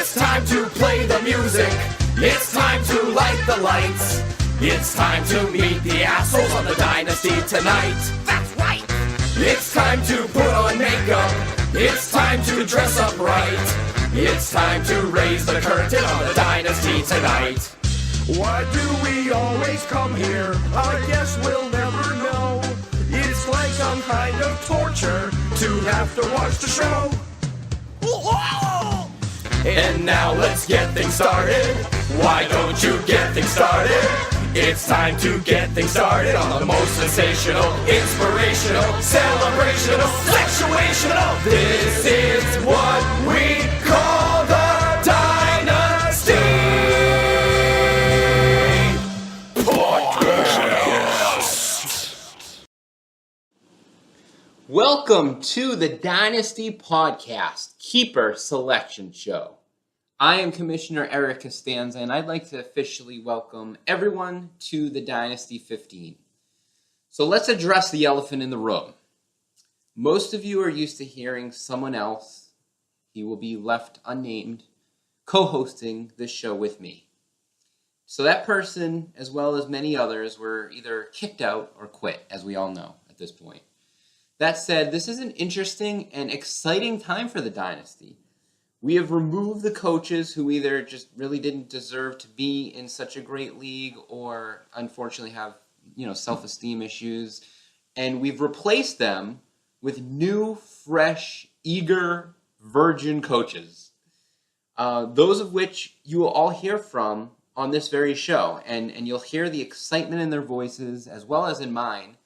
It's time to play the music. It's time to light the lights. It's time to meet the assholes on the Dynasty tonight. That's right. It's time to put on makeup. It's time to dress up right. It's time to raise the curtain on the Dynasty tonight. Why do we always come here? I guess we'll never know. It's like some kind of torture to have to watch the show. And now let's get things started. Why don't you get things started? It's time to get things started on the most sensational, inspirational, celebrational, sexuational. This is what we call the Dynasty Podcast. Welcome to the Dynasty Podcast, Keeper Selection Show. I am Commissioner Eric Costanza, and I'd like to officially welcome everyone to the Dynasty 15. So let's address the elephant in the room. Most of you are used to hearing someone else, he will be left unnamed, co-hosting this show with me. So that person, as well as many others, were either kicked out or quit, as we all know at this point. That said, this is an interesting and exciting time for the Dynasty. We have removed the coaches who either just really didn't deserve to be in such a great league or unfortunately have, self-esteem issues. And we've replaced them with new, fresh, eager, virgin coaches. Those of which you will all hear from on this very show. And you'll hear the excitement in their voices as well as in mine.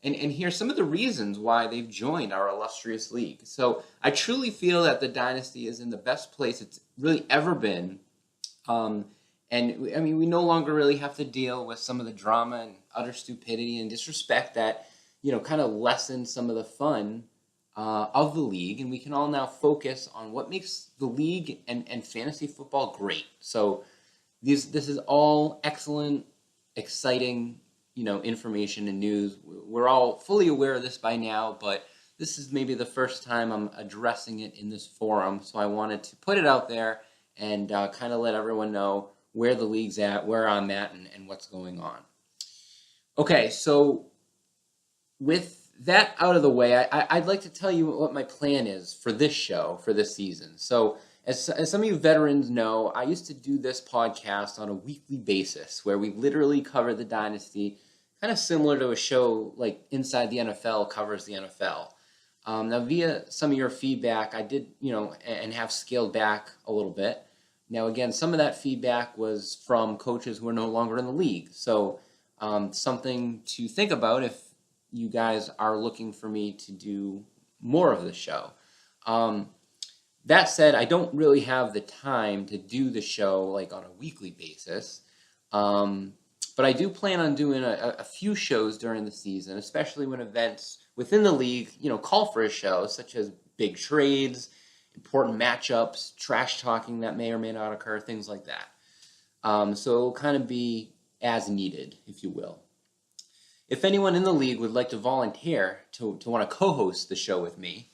And hear some of the reasons why they've joined our illustrious league. So I truly feel that the Dynasty is in the best place it's really ever been. We no longer really have to deal with some of the drama and utter stupidity and disrespect that, kind of lessen some of the fun of the league. And we can all now focus on what makes the league and fantasy football great. So this is all excellent, exciting, information and news. We're all fully aware of this by now, but this is maybe the first time I'm addressing it in this forum, so I wanted to put it out there and kind of let everyone know where the league's at, where I'm at, and what's going on. Okay, so with that out of the way, I'd like to tell you what my plan is for this show, for this season. So as some of you veterans know, I used to do this podcast on a weekly basis where we literally cover the Dynasty, kind of similar to a show like Inside the NFL covers the NFL. Now, via some of your feedback, I did, and have scaled back a little bit. Now, again, some of that feedback was from coaches who are no longer in the league. So something to think about if you guys are looking for me to do more of the show. That said, I don't really have the time to do the show like on a weekly basis, but I do plan on doing a few shows during the season, especially when events within the league, call for a show, such as big trades, important matchups, trash talking that may or may not occur, things like that. So it'll kind of be as needed, if you will. If anyone in the league would like to volunteer to want to co-host the show with me,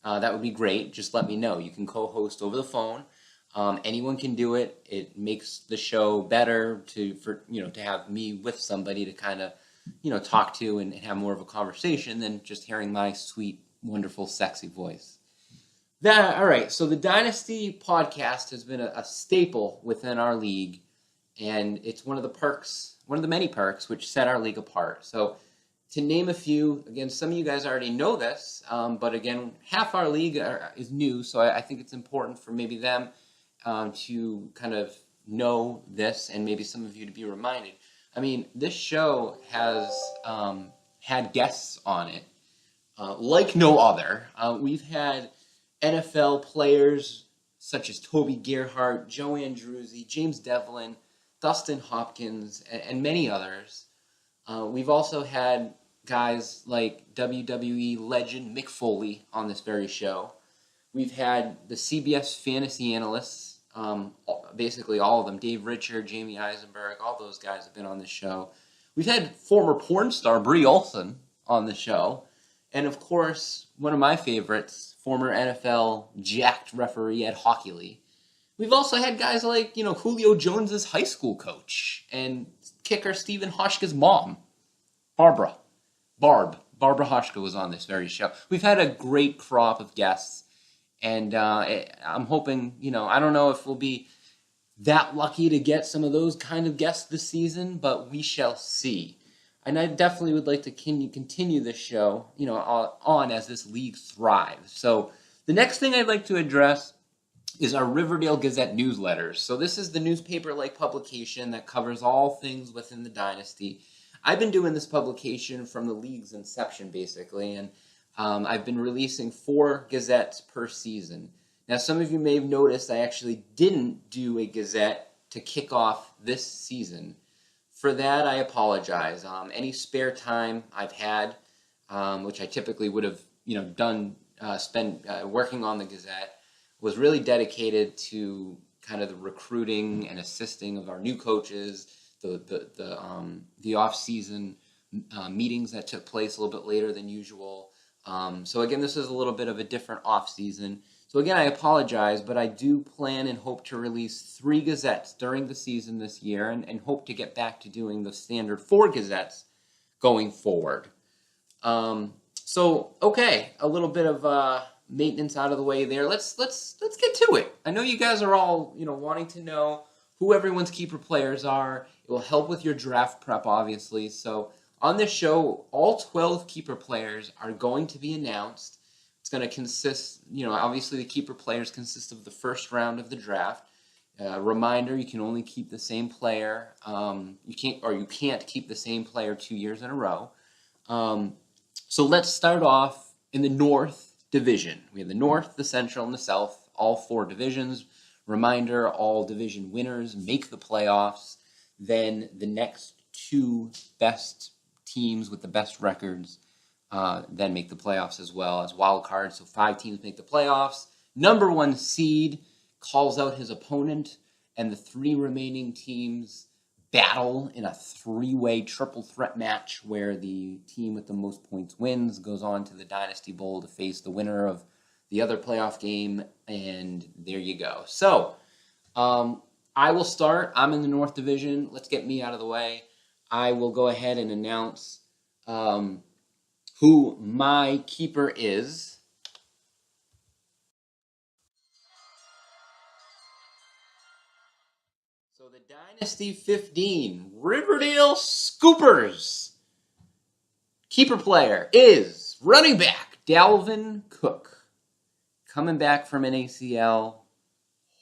that would be great. Just let me know. You can co-host over the phone. Anyone can do it. It makes the show better to have me with somebody to kind of, talk to and have more of a conversation than just hearing my sweet, wonderful, sexy voice. All right. So the Dynasty podcast has been a staple within our league, and it's one of the many perks which set our league apart. So to name a few, again, some of you guys already know this, but again, half our league is new, so I think it's important for maybe them to kind of know this and maybe some of you to be reminded. I mean, this show has had guests on it like no other. We've had NFL players such as Toby Gerhart, Joe Andruzzi, James Devlin, Dustin Hopkins, and many others. We've also had guys like WWE legend Mick Foley on this very show. We've had the CBS fantasy analysts, basically all of them, Dave Richard, Jamie Eisenberg, all those guys have been on this show. We've had former porn star Brie Olson on the show. And of course, one of my favorites, former NFL jacked referee Ed Hockley. We've also had guys like, Julio Jones's high school coach and kicker Stephen Hoshka's mom, Barbara Hoshka was on this very show. We've had a great crop of guests, and I'm hoping, I don't know if we'll be that lucky to get some of those kind of guests this season, but we shall see. And I definitely would like to continue this show, on as this league thrives. So the next thing I'd like to address is our Riverdale Gazette newsletters. So this is the newspaper-like publication that covers all things within the Dynasty. I've been doing this publication from the league's inception, basically, and I've been releasing 4 gazettes per season. Now, some of you may have noticed I actually didn't do a gazette to kick off this season. For that, I apologize. Any spare time I've had, which I typically would have, spent working on the gazette, was really dedicated to kind of the recruiting and assisting of our new coaches, the off-season meetings that took place a little bit later than usual. So again, this is a little bit of a different off-season. So again, I apologize, but I do plan and hope to release 3 gazettes during the season this year, and hope to get back to doing the standard 4 gazettes going forward. Okay, a little bit of maintenance out of the way there. Let's get to it. I know you guys are all wanting to know who everyone's keeper players are. It will help with your draft prep, obviously. So on this show, all 12 keeper players are going to be announced. It's going to consist, obviously the keeper players consist of the first round of the draft. Reminder: you can only keep the same player. You can't keep the same player 2 years in a row. So let's start off in the North Division. We have the North, the Central, and the South, all 4 divisions. Reminder, all division winners make the playoffs. Then the next 2 best teams with the best records then make the playoffs as well as wild cards. So 5 teams make the playoffs. Number 1 seed calls out his opponent, and the 3 remaining teams battle in a 3-way triple threat match where the team with the most points wins, goes on to the Dynasty Bowl to face the winner of the other playoff game, and there you go. So, I will start. I'm in the North Division. Let's get me out of the way. I will go ahead and announce who my keeper is. So the Dynasty 15 Riverdale Scoopers keeper player is running back Dalvin Cook. Coming back from an ACL,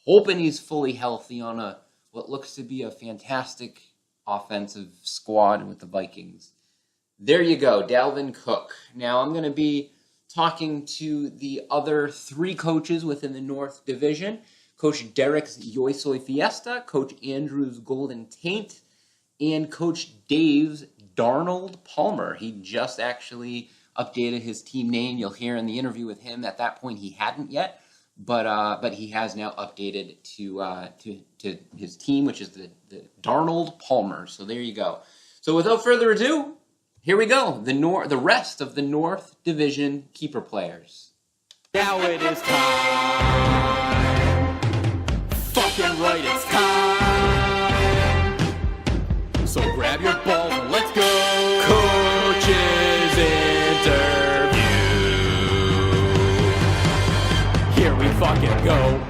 hoping he's fully healthy on what looks to be a fantastic offensive squad with the Vikings. There you go, Dalvin Cook. Now I'm going to be talking to the other 3 coaches within the North Division. Coach Derek's Yoisoy Fiesta, Coach Andrew's Golden Taint, and Coach Dave's Darnold Palmer. He just actually updated his team name. You'll hear in the interview with him. At that point, he hadn't yet, but he has now updated to his team, which is the Darnold Palmer. So there you go. So without further ado, here we go. The rest of the North Division keeper players. Now it is time. Fucking right, it's time. So grab your balls and let's go. Coaches interview. Here we fucking go.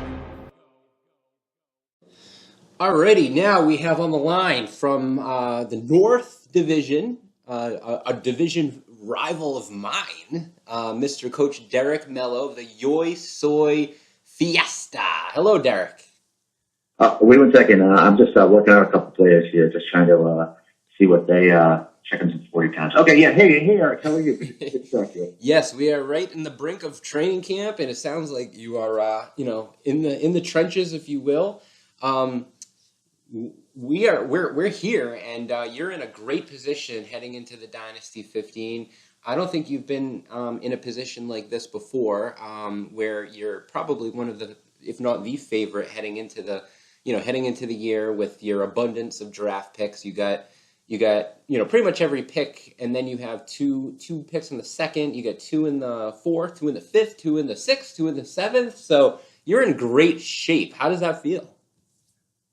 Alrighty, now we have on the line from the North Division, a division rival of mine, Mr. Coach Derek Mello of the Yoisoy Fiesta. Hello, Derek. Wait 1 second. I'm just working out a couple players here, just trying to see what they checking some 40 times. Okay, yeah. Hey, Eric, how are you? Good start here. Yes, we are right in the brink of training camp, and it sounds like you are, in the trenches, if you will. We're here, and you're in a great position heading into the Dynasty 15. I don't think you've been in a position like this before, where you're probably one of the, if not the favorite, heading into the year with your abundance of draft picks. You got pretty much every pick, and then you have two picks in the second. You got 2 in the 4th, 2 in the 5th, 2 in the 6th, 2 in the 7th. So you're in great shape. How does that feel?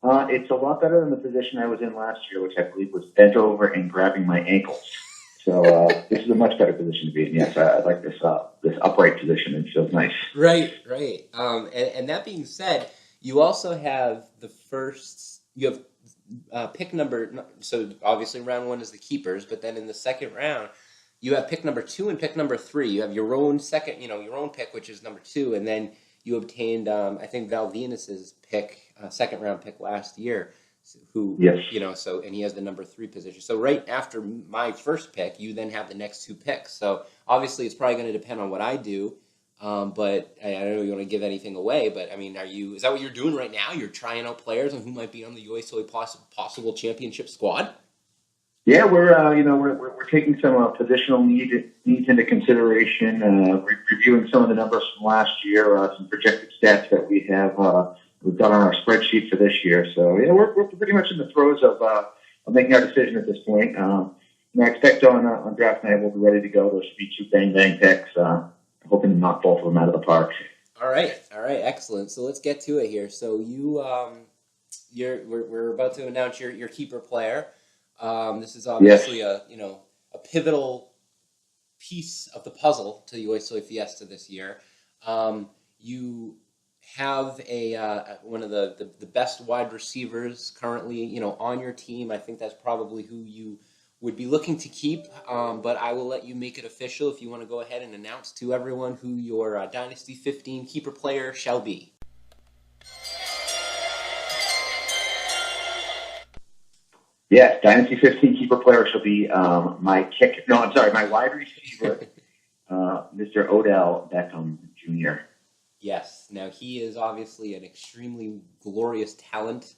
It's a lot better than the position I was in last year, which I believe was bent over and grabbing my ankles. So this is a much better position to be in. Yes, I like this upright position. It feels nice. Right, right. And that being said, you also have you have pick number. So obviously, round 1 is the keepers, but then in the second round, you have pick number 2 and pick number 3. You have your own your own pick, which is number 2, and then you obtained, I think, Val Venus's pick, second round pick last year. Who, yes. So, and he has the number 3 position. So right after my first pick, you then have the next 2 picks. So obviously it's probably going to depend on what I do. But I don't know if you want to give anything away, but I mean, is that what you're doing right now? You're trying out players on who might be on the USOE possible championship squad? Yeah, we're taking some positional needs into consideration, reviewing some of the numbers from last year, some projected stats that we've done on our spreadsheet for this year. So yeah, we're pretty much in the throes of making our decision at this point. I expect on draft night we'll be ready to go. There should be 2 bang picks. Hoping to knock both of them out of the park. All right, excellent. So let's get to it here. So we're about to announce your keeper player. This is obviously a pivotal piece of the puzzle to USOE Fiesta this year. You have one of the best wide receivers currently, on your team. I think that's probably who you would be looking to keep, but I will let you make it official if you want to go ahead and announce to everyone who your Dynasty 15 keeper player shall be. Yes, Dynasty 15 keeper player shall be my wide receiver, Mr. Odell Beckham Jr. Yes. Now, he is obviously an extremely glorious talent.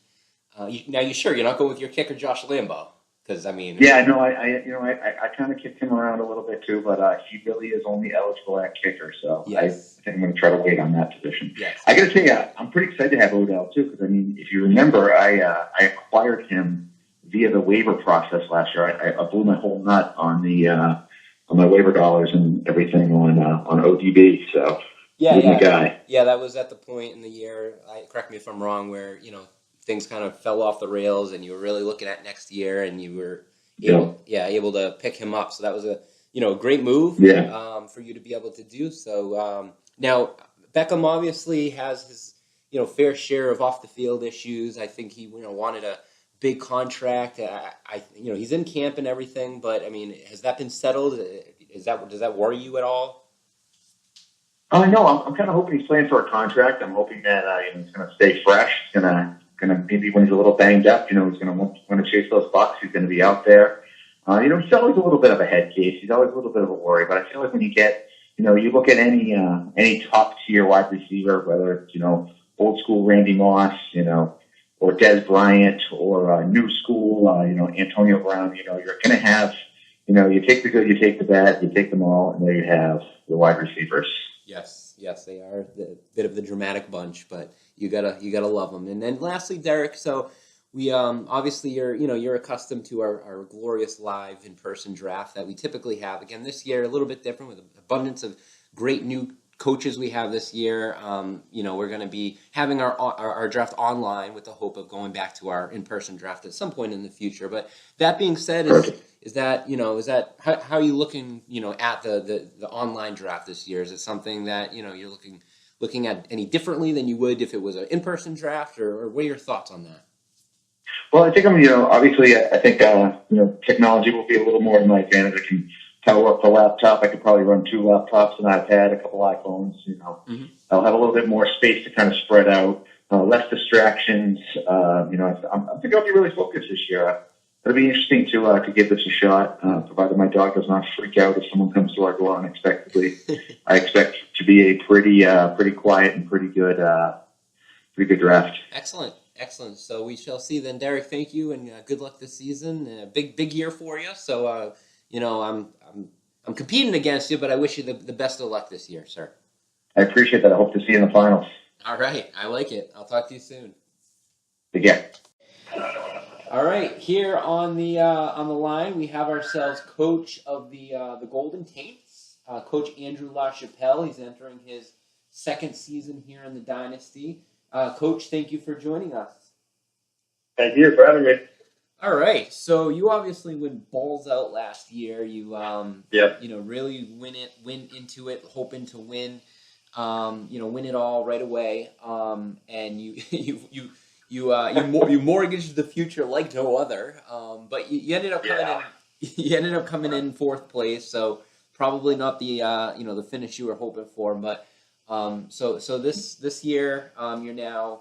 Now, you sure you're not going with your kicker, Josh Lambo? Because, I mean... Yeah, no, I kind of kicked him around a little bit too, but he really is only eligible at kicker, so yes. I think I'm going to try to wait on that position. Yes. I got to say, I'm pretty excited to have Odell too, because, I mean, if you remember, I acquired him via the waiver process last year. I blew my whole nut on my waiver dollars and everything on ODB, so... Yeah, he's my guy. Yeah, that was at the point in the year, correct me if I'm wrong, where, things kind of fell off the rails and you were really looking at next year and you were able to pick him up. So that was a great move for you to be able to do. So now Beckham obviously has his fair share of off the field issues. I think he wanted a big contract. He's in camp and everything, but I mean, has that been settled? Does that worry you at all? No, I'm kind of hoping he's playing for a contract. I'm hoping that he's going to stay fresh. He's going to maybe when he's a little banged up, he's going to want to chase those bucks. He's going to be out there. He's always a little bit of a head case. He's always a little bit of a worry. But I feel like when you get, you look at any top tier wide receiver, whether it's old school Randy Moss, or Dez Bryant, or new school, Antonio Brown. You're going to have, you take the good, you take the bad, you take them all, and there you have the wide receivers. Yes, they are a bit of the dramatic bunch, but you gotta love them. And then lastly, Derek, so we obviously you're accustomed to our glorious live in-person draft that we typically have. Again, this year a little bit different with an abundance of great new coaches we have this year. We're going to be having our draft online with the hope of going back to our in-person draft at some point in the future. But that being said, how are you looking at the online draft this year? Is it something that you're looking at any differently than you would if it was an in-person draft, or what are your thoughts on that? Well, I think obviously I think technology will be a little more to my advantage. I can power up the laptop. I could probably run 2 laptops, an iPad, a couple iPhones. I'll have a little bit more space to kind of spread out, less distractions. I think I'll be really focused this year. It'll be interesting to give this a shot, provided my dog does not freak out if someone comes to our door unexpectedly. I expect to be a pretty quiet and pretty good draft. Excellent. So we shall see then, Derek. Thank you, and good luck this season. Big year for you. So I'm competing against you, but I wish you the best of luck this year, sir. I appreciate that. I hope to see you in the finals. All right, I like it. I'll talk to you soon. Take care. All right, here on the line we have ourselves coach of the Golden Taints, Coach Andrew LaChapelle. He's entering his second season here in the Dynasty. Coach, thank you for joining us. Thank you for having me. All right, so you obviously went balls out last year. You really went into it hoping to win, win it all right away. And you mortgaged the future like no other. But you ended up coming in. You ended up coming in fourth place, so probably not the the finish you were hoping for. But so this year you're now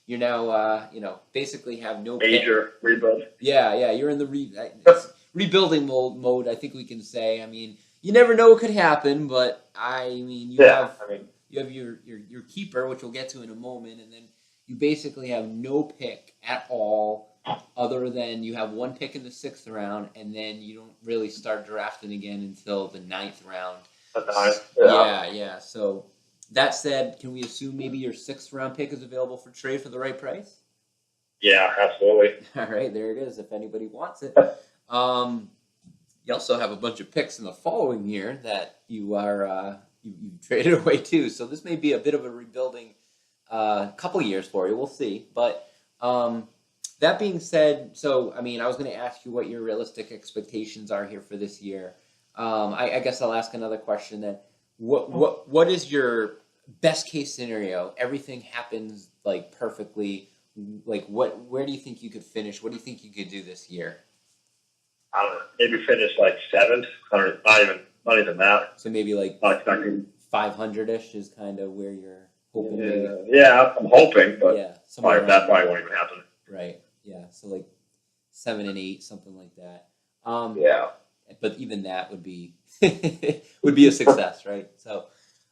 you're now basically have no major rebuild. Yeah, you're in the rebuilding mode. I think we can say. I mean, you never know what could happen, but you have your keeper, which we'll get to in a moment, and then you basically have no pick at all, other than you have one pick in the 6th round, and then you don't really start drafting again until the 9th round. Yeah. So that said, can we assume maybe your 6th round pick is available for trade for the right price? Yeah, absolutely. All right, there it is. If anybody wants it. You also have a bunch of picks in the following year that you are you traded away too. So this may be a bit of a rebuilding couple years for you. We'll see. But that being said, so I was going to ask you what your realistic expectations are here for this year. I guess I'll ask another question then. What is your best case scenario? Everything happens like perfectly. Like where do you think you could finish? What do you think you could do this year? I don't know. Maybe finish like 7th, or not even that. So maybe like not expecting 500-ish is kind of where you're hoping. Yeah, I'm hoping, but that probably won't even happen. Right. Yeah. So like 7 and 8, something like that. But even that would be a success, right? So,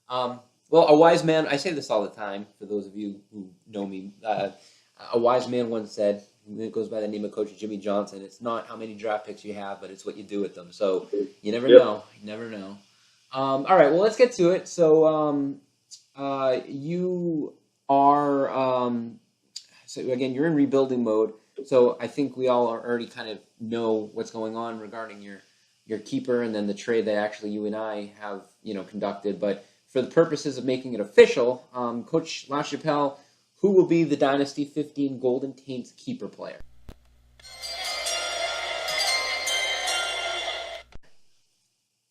well, a wise man. I say this all the time for those of you who know me. A wise man once said, it goes by the name of Coach Jimmy Johnson, it's not how many draft picks you have, but it's what you do with them. So you never know. You never know. All right, well, let's get to it. So you are, so again, you're in rebuilding mode. So I think we all already kind of know what's going on regarding your keeper and then the trade that actually you and I have, conducted. But for the purposes of making it official, Coach LaChapelle, who will be the Dynasty 15 Golden Taints keeper player?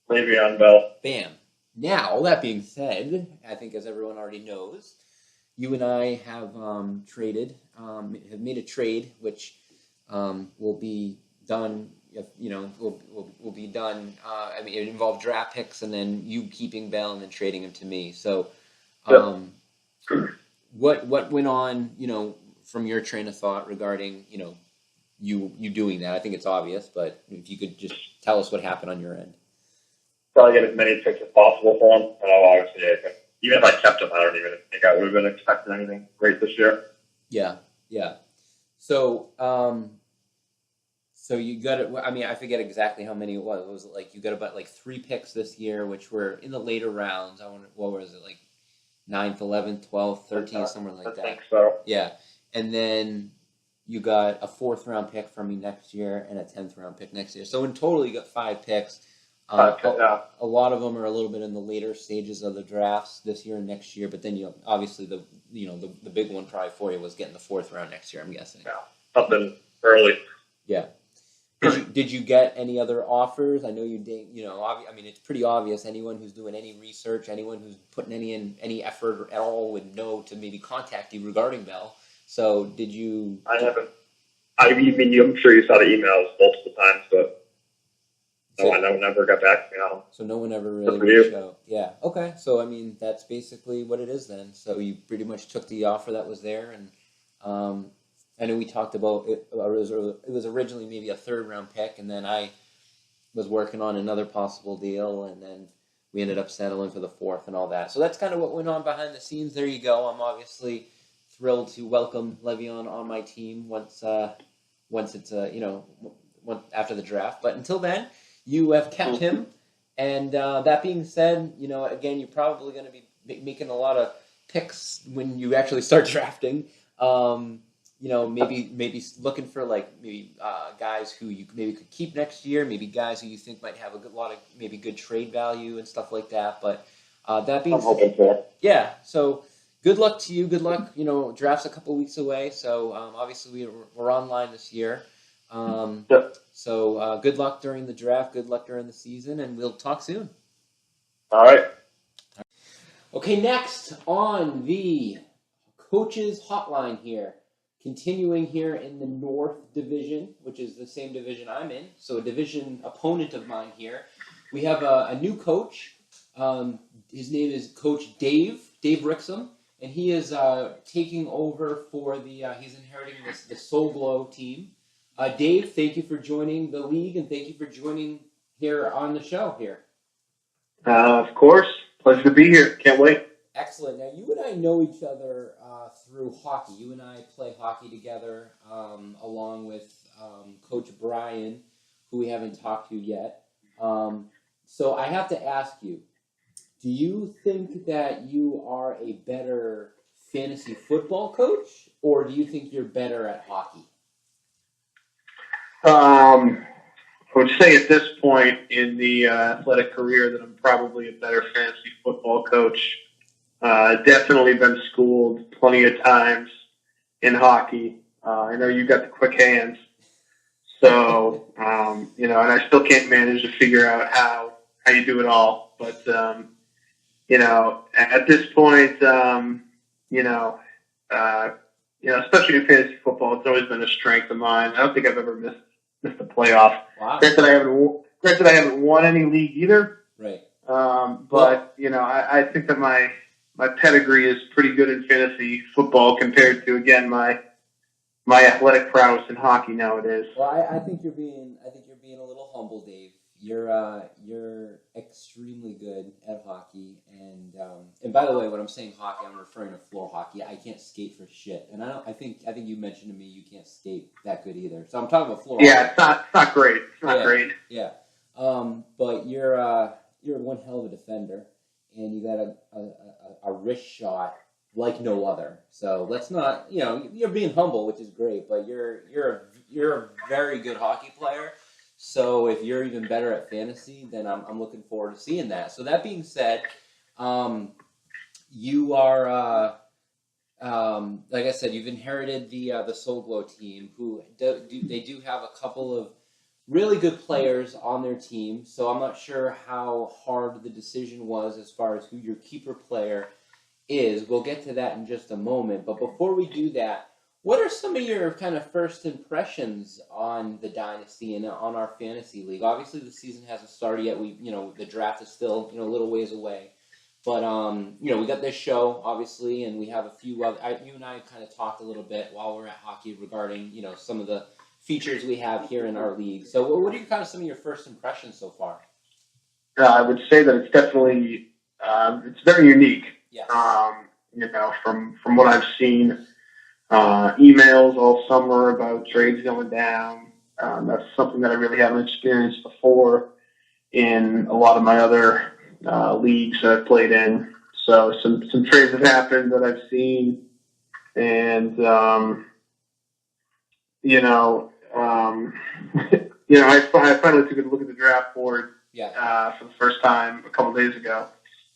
Le'Veon Bell. Bam. Now, that being said, I think as everyone already knows, you and I have have made a trade, which will be done. Will be done. It involved draft picks, and then you keeping Bell and then trading him to me. So, what went on? From your train of thought regarding you doing that. I think it's obvious, but if you could just tell us what happened on your end. Probably get as many picks as possible for him. Obviously, even if I kept him, I don't even think I would have been expecting anything great this year. Yeah. So, so you got it. I forget exactly how many it was. Was it like you got about like 3 picks this year, which were in the later rounds? What was it, like 9th, 11th, 12th, 13th, somewhere like that? I think so. Yeah, and then you got a 4th round pick from me next year and a 10th round pick next year. So in total, you got 5 picks. A lot of them are a little bit in the later stages of the drafts this year and next year. But then obviously the big one probably for you was getting the 4th round next year. I'm guessing. Yeah, something early. Yeah. Did you get any other offers? I know you did. It's pretty obvious. Anyone who's doing any research, anyone who's putting any effort at all would know to maybe contact you regarding Bell. So did you? I haven't. I'm sure you saw the emails multiple times, but no one never got back to me on them. So no one ever really reached out. Yeah. Okay. So that's basically what it is then. So you pretty much took the offer that was there, and I know we talked about it. It was originally maybe a 3rd round pick, and then I was working on another possible deal, and then we ended up settling for the 4th and all that. So that's kind of what went on behind the scenes. There you go. I'm obviously thrilled to welcome Le'Veon on my team once it's after the draft. But until then, you have kept him. And that being said, again, you're probably going to be making a lot of picks when you actually start drafting. Maybe looking for guys who you maybe could keep next year, maybe guys who you think might have a lot of maybe good trade value and stuff like that. But That being I'm hoping for. yeah, so good luck to you. Good luck. Draft's a couple weeks away, so obviously we're online this year. Yep. So good luck during the draft. Good luck during the season, and we'll talk soon. All right. Okay, next on the coaches hotline here, continuing here in the North Division, which is the same division I'm in, so a division opponent of mine here. We have a new coach. His name is Coach Dave Rixum, and he is taking over for he's inheriting the Soul Glow team. Dave, thank you for joining the league, and thank you for joining here on the show here. Of course. Pleasure to be here. Can't wait. Excellent. Now, you and I know each other through hockey. You and I play hockey together along with Coach Brian, who we haven't talked to yet. So I have to ask you, do you think that you are a better fantasy football coach, or do you think you're better at hockey? I would say at this point in the athletic career that I'm probably a better fantasy football coach. Definitely been schooled plenty of times in hockey. I know you've got the quick hands. So, and I still can't manage to figure out how you do it all. But, at this point, especially in fantasy football, it's always been a strength of mine. I don't think I've ever missed a playoff. Wow. Granted, I haven't won any league either. Right. But I think that my pedigree is pretty good in fantasy football compared to, again, my athletic prowess in hockey nowadays. Well, I think you're being a little humble, Dave. You're extremely good at hockey, and by the way, when I'm saying hockey, I'm referring to floor hockey. I can't skate for shit, and I think you mentioned to me you can't skate that good either. So I'm talking about floor hockey. Yeah, it's not great. It's not great. Yeah. But you're one hell of a defender, and you got a wrist shot like no other. So let's not, you're being humble, which is great, but you're a very good hockey player. So if you're even better at fantasy, then I'm looking forward to seeing that. So that being said, you are, like I said, you've inherited the Soul Glow team, who they do have a couple of really good players on their team. So I'm not sure how hard the decision was as far as who your keeper player is. We'll get to that in just a moment. But before we do that, what are some of your kind of first impressions on the Dynasty and on our fantasy league? Obviously, the season hasn't started yet. The draft is still, a little ways away. But, we got this show, obviously, and we have a few other... you and I kind of talked a little bit while we're at hockey regarding, some of the features we have here in our league. So what are kind of some of your first impressions so far? I would say that it's definitely it's very unique. Yes. From what I've seen, emails all summer about trades going down. That's something that I really haven't experienced before in a lot of my other leagues that I've played in. So some trades have happened that I've seen, and I finally took a look at the draft board for the first time a couple days ago,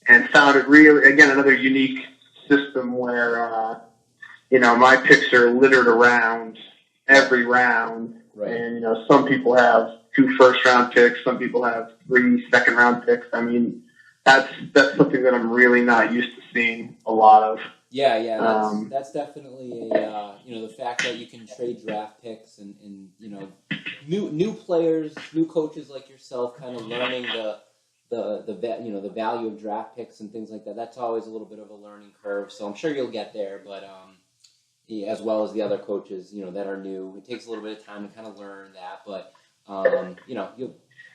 and found it really, again, another unique system where my picks are littered around every round, Right. And some people have 2 first-round picks, some people have 3 second-round picks. I mean, that's something that I'm really not used to seeing a lot of. Yeah, that's definitely the fact that you can trade draft picks and new players, new coaches like yourself, kind of learning the value of draft picks and things like that. That's always a little bit of a learning curve. So I'm sure you'll get there, but as well as the other coaches, that are new, it takes a little bit of time to kind of learn that. But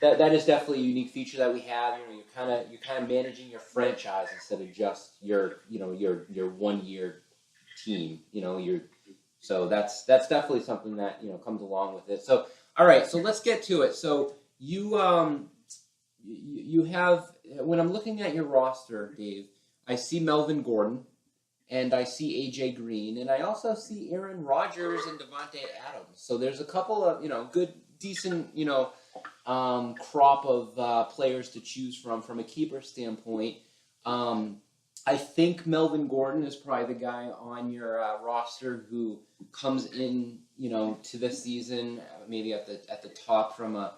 that is definitely a unique feature that we have. You're kind of managing your franchise instead of just your 1 year team. So that's definitely something that comes along with it. So all right, so let's get to it. So you have, when I'm looking at your roster, Dave, I see Melvin Gordon and I see AJ Green, and I also see Aaron Rodgers and Devontae Adams. So there's a couple of good, decent crop of players to choose from a keeper standpoint. I think Melvin Gordon is probably the guy on your roster who comes in, to this season maybe at the top from a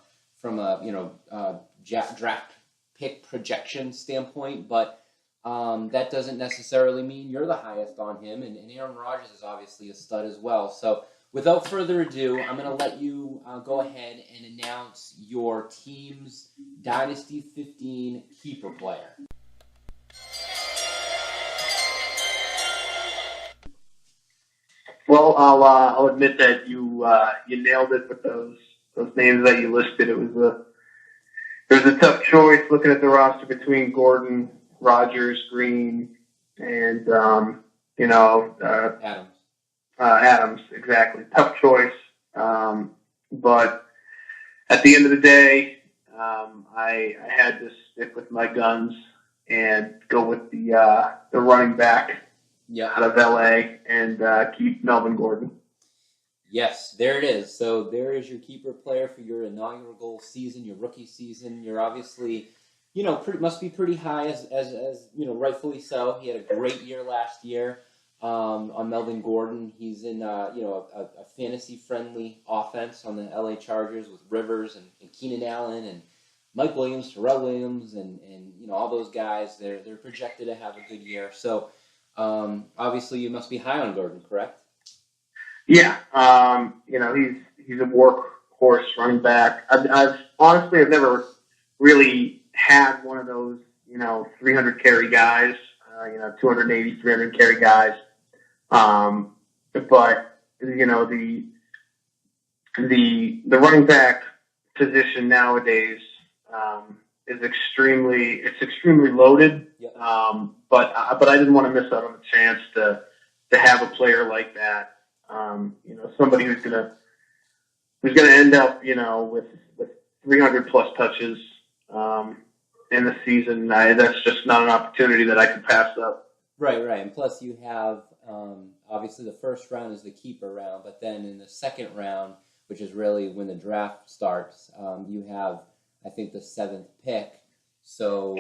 draft pick projection standpoint, but that doesn't necessarily mean you're the highest on him. And Aaron Rodgers is obviously a stud as well. So without further ado, I'm going to let you go ahead and announce your team's Dynasty 15 keeper player. Well, I'll admit that you nailed it with those names that you listed. It was a tough choice looking at the roster between Gordon, Rodgers, Green, and Adams. Adams, exactly. Tough choice. But at the end of the day, I had to stick with my guns and go with the running back out of LA and keep Melvin Gordon. Yes, there it is. So there is your keeper player for your inaugural season, your rookie season. You're obviously, must be pretty high as rightfully so. He had a great year last year on Melvin Gordon. He's in a fantasy-friendly offense on the LA Chargers with Rivers and Keenan Allen and Mike Williams, Terrell Williams, and all those guys. They're projected to have a good year. So obviously you must be high on Gordon, correct? Yeah, he's a workhorse running back. I've never really had one of those 300 carry guys, 280, 300 carry guys. But the running back position nowadays is extremely loaded. Yep. But I didn't want to miss out on the chance to have a player like that. Somebody who's gonna end up, with 300 plus touches in the season. That's just not an opportunity that I can pass up. Right. And plus you have, obviously the first round is the keeper round, but then in the second round, which is really when the draft starts, you have, I think, the 7th pick. So,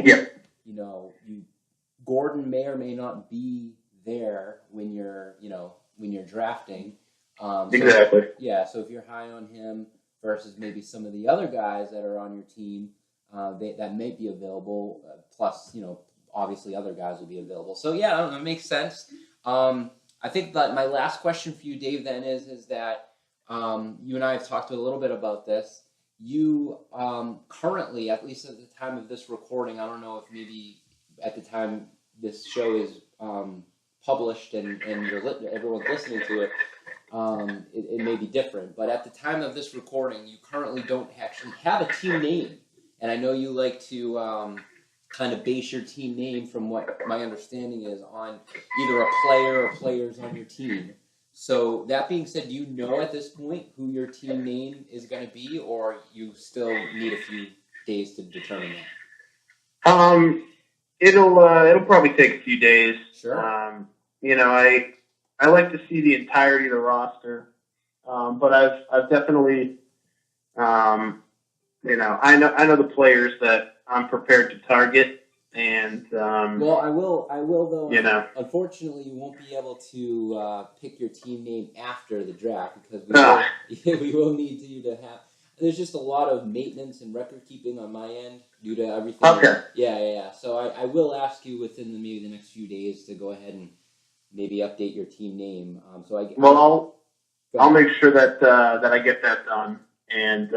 Gordon may or may not be there when you're drafting. Exactly. So if you're high on him versus maybe some of the other guys that are on your team, that may be available. Plus, obviously other guys will be available. So yeah, I don't know, it makes sense. I think that my last question for you, Dave, then is that you and I have talked a little bit about this. You currently, at least at the time of this recording, I don't know if maybe at the time this show is published and everyone's listening to it, it may be different. But at the time of this recording, you currently don't actually have a team name. And I know you like to kind of base your team name, from what my understanding is, on either a player or players on your team. So that being said, do you know at this point who your team name is going to be, or you still need a few days to determine that? It'll probably take a few days. Sure. I like to see the entirety of the roster, but I've definitely, I know the players that I'm prepared to target. And well, I will though. Unfortunately, you won't be able to pick your team name after the draft, because we will need you to have. There's just a lot of maintenance and record keeping on my end due to everything. Okay. Yeah. So I will ask you within maybe the next few days to go ahead and maybe update your team name. I'll make sure that I get that done. And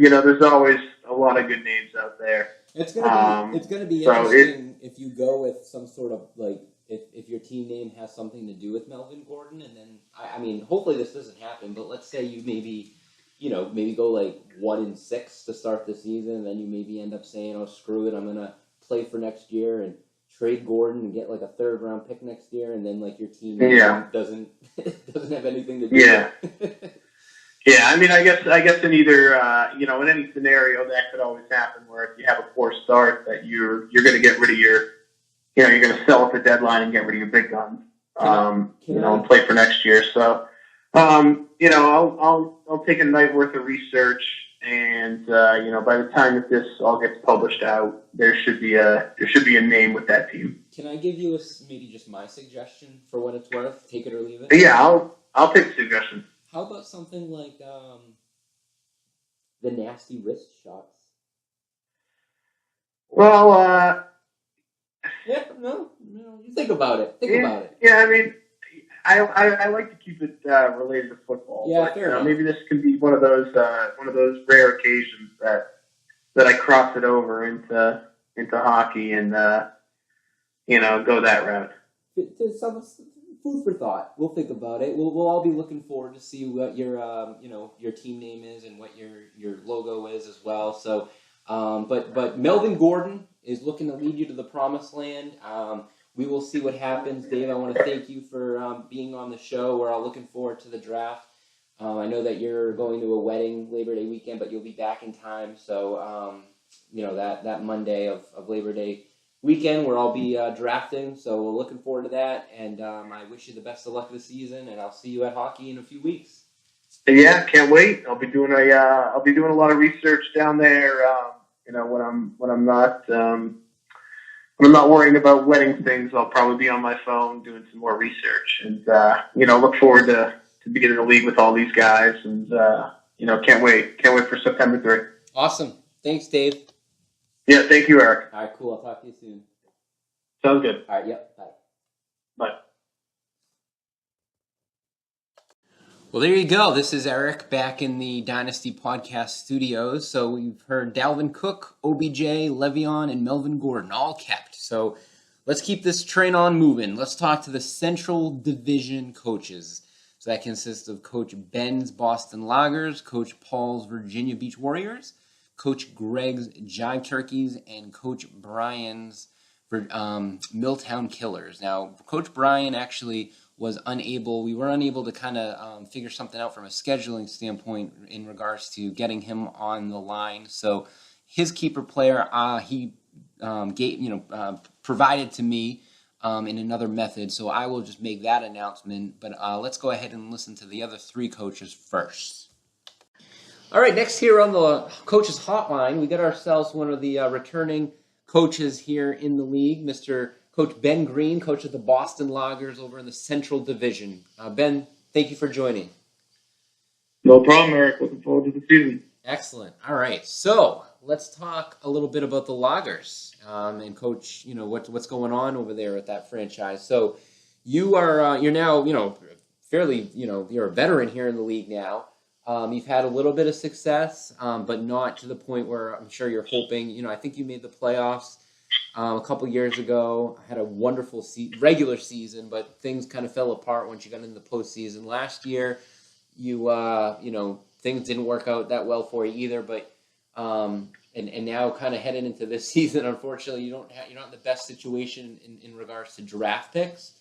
there's always a lot of good names out there. It's gonna be interesting if you go with some sort of if your team name has something to do with Melvin Gordon, and then I mean hopefully this doesn't happen, but let's say you maybe go 1-6 to start the season, and then you maybe end up saying, oh screw it, I'm gonna play for next year and trade Gordon and get a 3rd round pick next year, and then your team name doesn't have anything to do with it. Yeah, I mean, I guess in either, in any scenario that could always happen, where if you have a poor start, that you're going to get rid of your, you're going to sell at the deadline and get rid of your big guns, and play for next year. So, I'll take a night worth of research and by the time that this all gets published out, there should be a name with that team. Can I give you maybe just my suggestion for what it's worth? Take it or leave it. Yeah, I'll take the suggestion. How about something like the nasty wrist shots? Well, Yeah, no, you think about it. Think about it. Yeah, I mean, I like to keep it related to football. Yeah, but, fair enough. Maybe this can be one of those rare occasions that I cross it over into hockey and go that route. Some food for thought. We'll think about it. We'll all be looking forward to see what your your team name is and what your logo is as well. So, but Melvin Gordon is looking to lead you to the promised land. We will see what happens. Dave, I want to thank you for being on the show. We're all looking forward to the draft. I know that you're going to a wedding Labor Day weekend, but you'll be back in time. So, that Monday of Labor Day weekend where I'll be drafting. So we're looking forward to that. And I wish you the best of luck this season. And I'll see you at hockey in a few weeks. Yeah, can't wait. I'll be doing a lot of research down there. When I'm not worrying about wedding things, I'll probably be on my phone doing some more research, and look forward to being in the league with all these guys, and can't wait for September 3rd. Awesome. Thanks, Dave. Yeah, thank you, Eric. All right, cool. I'll talk to you soon. Sounds good. All right, yep. Bye. Bye. Well, there you go. This is Eric back in the Dynasty podcast studios. So we've heard Dalvin Cook, OBJ, Le'Veon, and Melvin Gordon all kept. So let's keep this train on moving. Let's talk to the Central Division coaches. So that consists of Coach Ben's Boston Loggers, Coach Paul's Virginia Beach Warriors, Coach Greg's Jive Turkeys, and Coach Brian's Milltown Killers. Now, Coach Brian actually we were unable to kind of figure something out from a scheduling standpoint in regards to getting him on the line. So his keeper player, he provided to me in another method. So I will just make that announcement. But let's go ahead and listen to the other three coaches first. All right, next here on the coaches hotline, we got ourselves one of the returning coaches here in the league, Mr. Coach Ben Green, coach of the Boston Loggers over in the Central Division. Ben, thank you for joining. No problem, Eric. Looking forward to the season. Excellent. All right, so let's talk a little bit about the Loggers and Coach. What's going on over there at that franchise. So you're now fairly you're a veteran here in the league now. You've had a little bit of success, but not to the point where I'm sure you're hoping. I think you made the playoffs a couple years ago. Had a wonderful regular season, but things kind of fell apart once you got into the postseason. Last year, things didn't work out that well for you either. But and now kind of heading into this season, unfortunately, you're not in the best situation in regards to draft picks.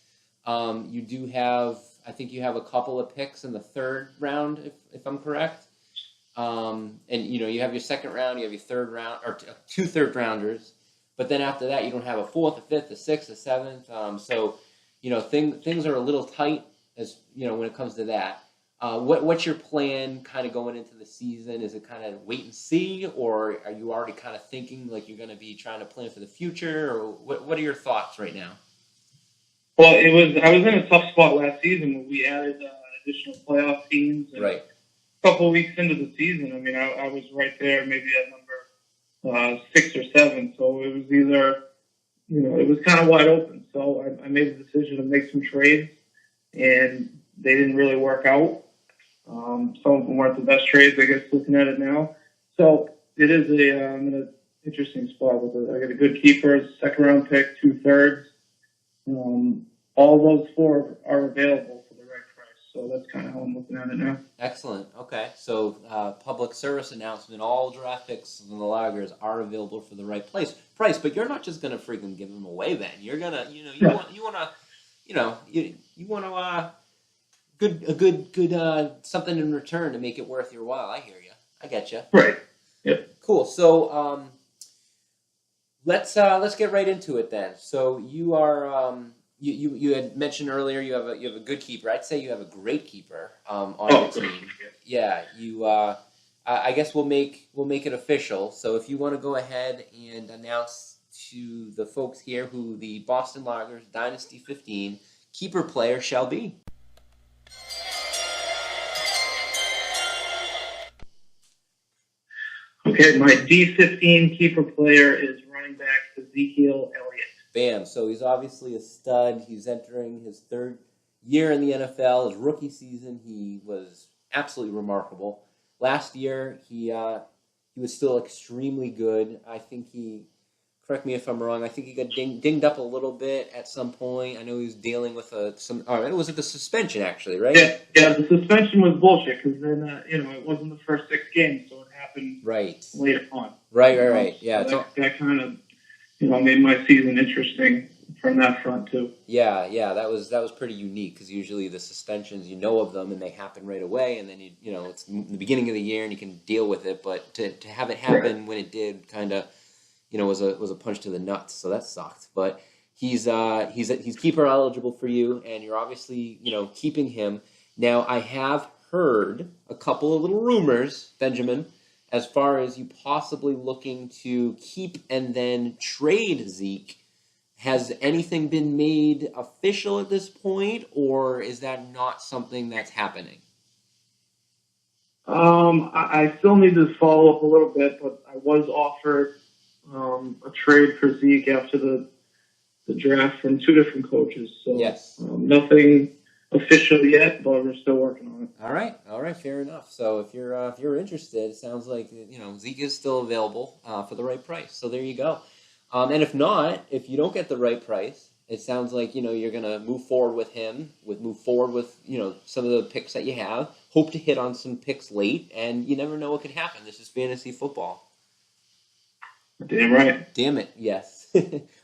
You do have, I think you have a couple of picks in the third round, if I'm correct. And you have your second round, you have your third round, or two third rounders. But then after that, you don't have a fourth, a fifth, a sixth, a seventh. So things are a little tight as when it comes to that. What's your plan kind of going into the season? Is it kind of wait and see, or are you already kind of thinking like you're going to be trying to plan for the future, or what are your thoughts right now? Well, I was in a tough spot last season when we added additional playoff teams. And right. A couple of weeks into the season, I was right there, maybe at number 6 or 7. So it was either, it was kind of wide open. So I made the decision to make some trades, and they didn't really work out. Some of them weren't the best trades, I guess, looking at it now. So it is I'm in an interesting spot. I got a good keeper, second round pick, 2/3. All those 4 are available for the right price. So that's kind of how I'm looking at it now. Excellent. Okay. So public service announcement, all draft picks in the Loggers are available for the right price. But you're not just going to freaking give them away, Ben. You're going to, you want to a good something in return to make it worth your while. I hear you. I get you. Right. Yep. Cool. So let's get right into it then. So you are you had mentioned earlier you have a good keeper. I'd say you have a great keeper on your team. Yeah. You I guess we'll make it official. So if you want to go ahead and announce to the folks here who the Boston Loggers Dynasty 15 keeper player shall be. Okay, my D15 keeper player is running back Ezekiel Elliott. Bam. So he's obviously a stud. He's entering his third year in the NFL. His rookie season, he was absolutely remarkable. Last year, he was still extremely good. I think correct me if I'm wrong, I think he got dinged up a little bit at some point. I know he was dealing with was it the suspension actually, right? Yeah, the suspension was bullshit because then, it wasn't the first 6 games, so it happened later on. Right. Yeah. So that kind of, made my season interesting from that front too. Yeah, that was pretty unique because usually the suspensions, you know of them and they happen right away, and then it's the beginning of the year and you can deal with it. But to have it happen when it did, kind of, was a punch to the nuts. So that sucked. But he's keeper eligible for you, and you're obviously keeping him. Now I have heard a couple of little rumors, Benjamin, as far as you possibly looking to keep and then trade Zeke. Has anything been made official at this point, or is that not something that's happening? I still need to follow up a little bit, but I was offered a trade for Zeke after the draft from 2 different coaches. So yes. Nothing official yet, but we're still working on it. All right, fair enough. So if you're interested, it sounds like Zeke is still available for the right price. So there you go. And if not, if you don't get the right price, it sounds like you're going to move forward with him, move forward with some of the picks that you have. Hope to hit on some picks late, and you never know what could happen. This is fantasy football. Damn right. Damn it, yes.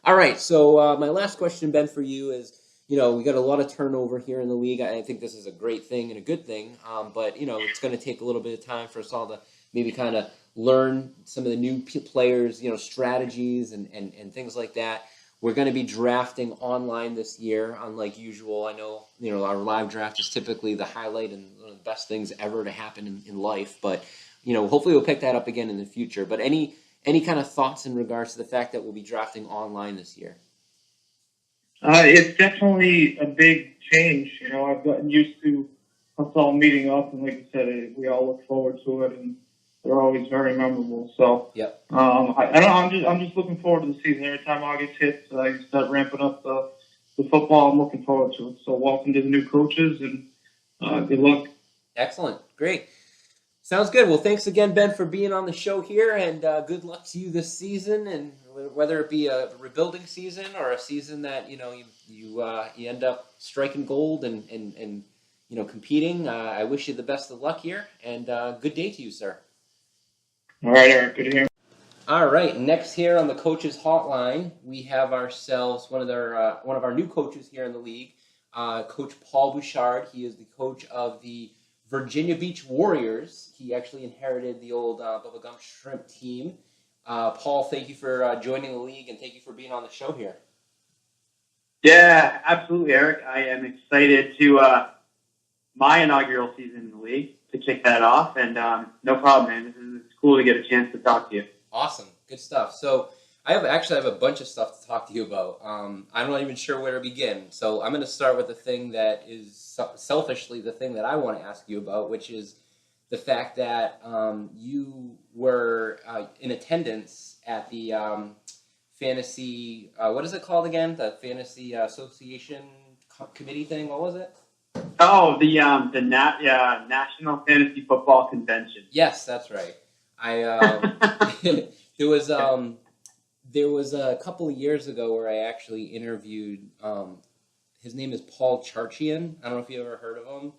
All right, so my last question, Ben, for you is, we got a lot of turnover here in the league. I think this is a great thing and a good thing, but it's going to take a little bit of time for us all to maybe kind of learn some of the new players, strategies and things like that. We're going to be drafting online this year, unlike usual. I know, our live draft is typically the highlight and one of the best things ever to happen in life. But, hopefully we'll pick that up again in the future. But any kind of thoughts in regards to the fact that we'll be drafting online this year? It's definitely a big change. I've gotten used to us all meeting up, and like you said, we all look forward to it, and they're always very memorable. So, yep. I'm just looking forward to the season. Every time August hits, I start ramping up the football. I'm looking forward to it. So, welcome to the new coaches, and good luck. Excellent, great. Sounds good. Well, thanks again, Ben, for being on the show here, and good luck to you this season. And whether it be a rebuilding season or a season that you end up striking gold and competing, I wish you the best of luck here, and good day to you, sir. All right, Eric. Good to hear. All right. Next here on the coaches hotline, we have ourselves one of our new coaches here in the league, Coach Paul Bouchard. He is the coach of the Virginia Beach Warriors. He actually inherited the old Bubblegum Shrimp team. Paul, thank you for joining the league, and thank you for being on the show here. Yeah, absolutely, Eric. I am excited to my inaugural season in the league to kick that off, and no problem, man. It's cool to get a chance to talk to you. Awesome, good stuff. So I have a bunch of stuff to talk to you about. I'm not even sure where to begin. So I'm going to start with the thing that is selfishly the thing that I want to ask you about, which is the fact that you were in attendance at the fantasy, what is it called again? The Fantasy Association Committee thing? What was it? Oh, the National Fantasy Football Convention. Yes, that's right. There was a couple of years ago where I actually interviewed, his name is Paul Charchian. I don't know if you ever heard of him,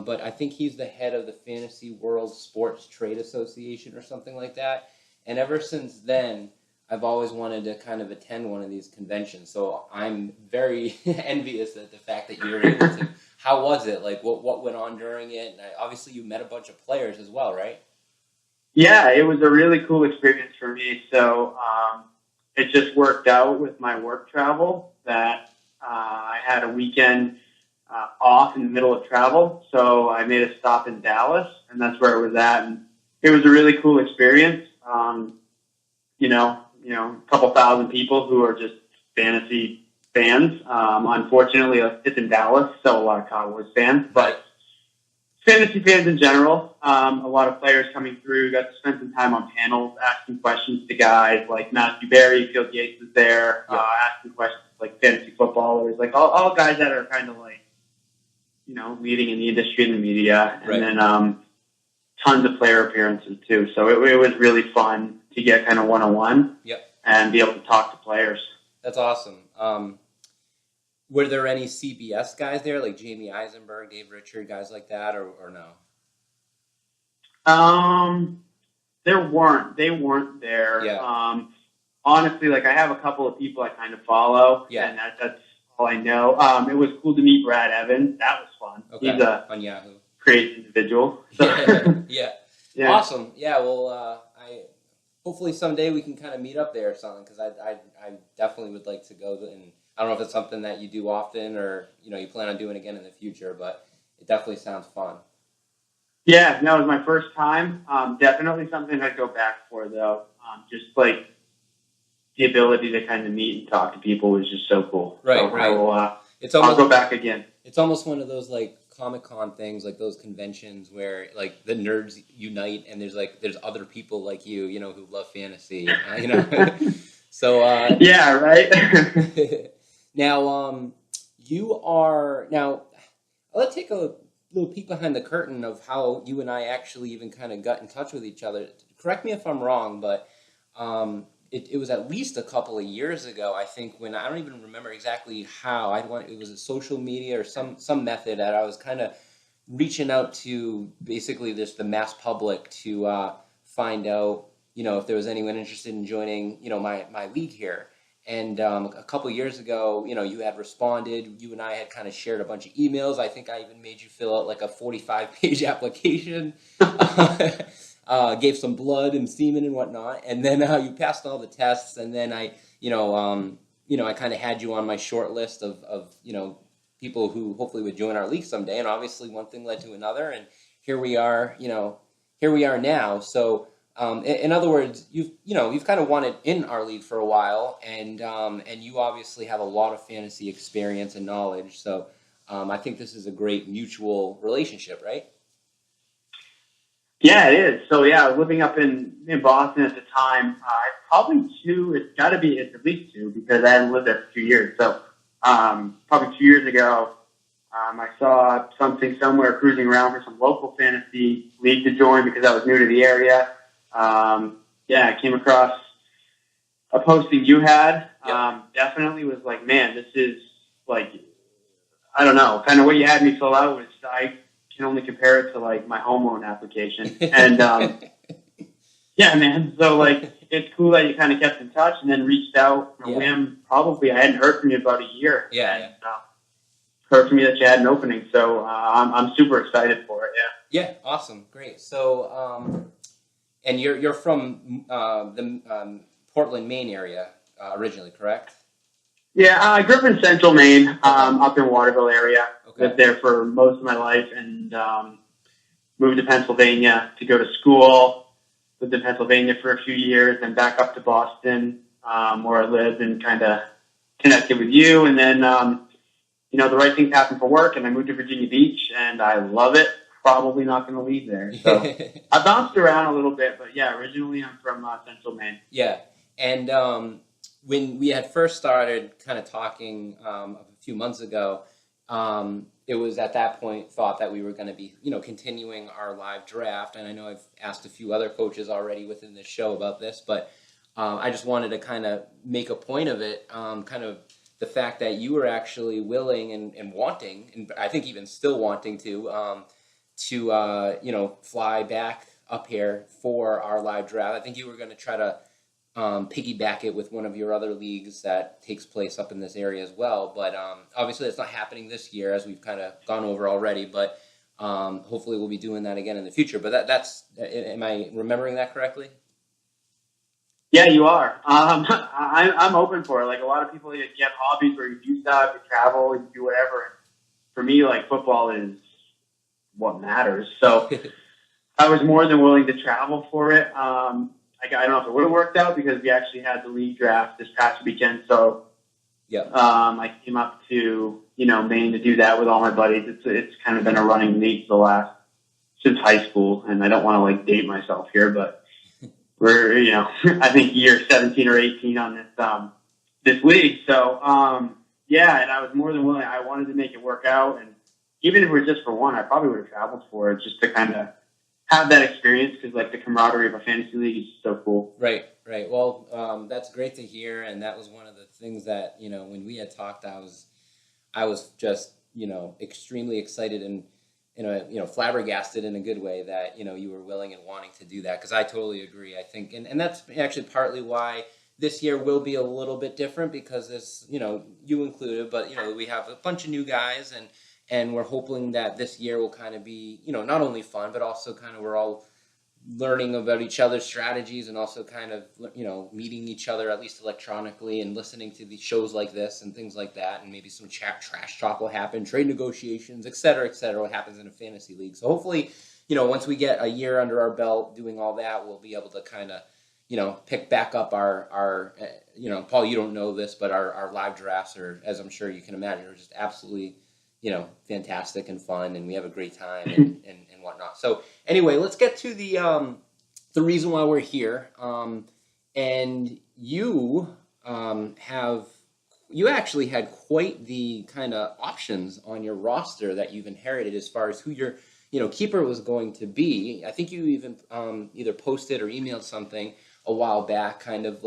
but I think he's the head of the Fantasy World Sports Trade Association or something like that. And ever since then, I've always wanted to kind of attend one of these conventions. So I'm very envious at the fact that you were able to. How was it? Like, what went on during it? And obviously, you met a bunch of players as well, right? Yeah, it was a really cool experience for me. So it just worked out with my work travel that I had a weekend off in the middle of travel. So I made a stop in Dallas, and that's where it was at. And it was a really cool experience. A couple thousand people who are just fantasy fans. Unfortunately, it's in Dallas, so a lot of Cowboys fans, but fantasy fans in general. A lot of players coming through. Got to spend some time on panels, asking questions to guys like Matthew Berry, Phil Yates was there, asking questions like fantasy footballers, like all guys that are kind of like, leading in the industry and the media, and then tons of player appearances too. So it was really fun to get kind of one-on-one and be able to talk to players. That's awesome. Were there any CBS guys there, like Jamie Eisenberg, Dave Richard, guys like that, or no? There weren't. They weren't there. Yeah. Honestly, like I have a couple of people I kind of follow, and that's all I know. It was cool to meet Brad Evans. That was fun. Okay. He's a on Yahoo. crazy individual. So. Yeah. Yeah. Awesome. Yeah. Well, hopefully someday we can kind of meet up there or something, because I definitely would like to go. And I don't know if it's something that you do often or you plan on doing again in the future, but it definitely sounds fun. Yeah. No, it was my first time. Definitely something I'd go back for though. Just like the ability to kind of meet and talk to people was just so cool. Right. So right. I'll go back again. It's almost one of those like Comic-Con things, like those conventions where like the nerds unite and there's other people like you who love fantasy, So yeah, right. Now let's take a little peek behind the curtain of how you and I actually even kind of got in touch with each other. Correct me if I'm wrong, but it was at least a couple of years ago, I think, when I don't even remember exactly how. It was a social media or some method that I was kind of reaching out to basically the mass public to find out, if there was anyone interested in joining, my league here. And a couple of years ago, you had responded. You and I had kind of shared a bunch of emails. I think I even made you fill out like a 45-page application. Gave some blood and semen and whatnot, and then you passed all the tests, and then I kind of had you on my short list of people who hopefully would join our league someday, and obviously one thing led to another, and here we are now. So in other words, you've kind of wanted in our league for a while, and you obviously have a lot of fantasy experience and knowledge. So I think this is a great mutual relationship, right? Yeah, it is. So yeah, I was living up in Boston at the time. Probably two. It's at least two because I hadn't lived there for 2 years. So probably 2 years ago, I saw something somewhere cruising around for some local fantasy league to join because I was new to the area. I came across a posting you had. Definitely was like, man, this is like, I don't know, kind of what you had me fill out was I can only compare it to like my home loan application. And yeah, man. So like, it's cool that you kind of kept in touch and then reached out from a whim. Probably I hadn't heard from you about a year. Yeah. Heard from you that you had an opening. So I'm super excited for it. Yeah. Yeah. Awesome. Great. So and you're from the Portland, Maine area originally, correct? Yeah, I grew up in Central Maine, up in Waterville area. Okay. Lived there for most of my life and moved to Pennsylvania to go to school. Lived in Pennsylvania for a few years, then back up to Boston, where I lived and kind of connected with you. And then, the right things happened for work, and I moved to Virginia Beach, and I love it. Probably not going to leave there. So I bounced around a little bit, but yeah, originally I'm from Central Maine. Yeah, and when we had first started kind of talking a few months ago, it was at that point thought that we were going to be, continuing our live draft. And I know I've asked a few other coaches already within this show about this, but I just wanted to kind of make a point of it, kind of the fact that you were actually willing and wanting, and I think even still wanting to fly back up here for our live draft. I think you were going to try to piggyback it with one of your other leagues that takes place up in this area as well. But obviously that's not happening this year, as we've kind of gone over already. But hopefully we'll be doing that again in the future. But that's am I remembering that correctly? Yeah, you are. I'm open for it. Like a lot of people, you have hobbies where you do stuff, you travel, you do whatever. For me, like football is what matters. So I was more than willing to travel for it. I don't know if it would have worked out because we actually had the league draft this past weekend. So I came up to, Maine to do that with all my buddies. It's kind of been a running league since high school. And I don't want to date myself here, but we're, I think year 17 or 18 on this league. So, and I was more than willing. I wanted to make it work out. And even if it was just for one, I probably would have traveled for it just to kind of have that experience because the camaraderie of a fantasy league is so cool. Right. Well, that's great to hear, and that was one of the things that when we had talked, I was just extremely excited and flabbergasted in a good way that you were willing and wanting to do that because I totally agree. I think, and that's actually partly why this year will be a little bit different because this you included, but we have a bunch of new guys and we're hoping that this year will kind of be, not only fun, but also kind of we're all learning about each other's strategies and also kind of, meeting each other at least electronically and listening to these shows like this and things like that. And maybe some trash talk will happen, trade negotiations, et cetera, what happens in a fantasy league. So hopefully, once we get a year under our belt doing all that, we'll be able to kind of, pick back up our Paul, you don't know this, but our live drafts are, as I'm sure you can imagine, are just absolutely fantastic and fun, and we have a great time and whatnot. So anyway, let's get to the reason why we're here. And you actually had quite the kind of options on your roster that you've inherited as far as who your keeper was going to be. I think you even either posted or emailed something a while back, kind of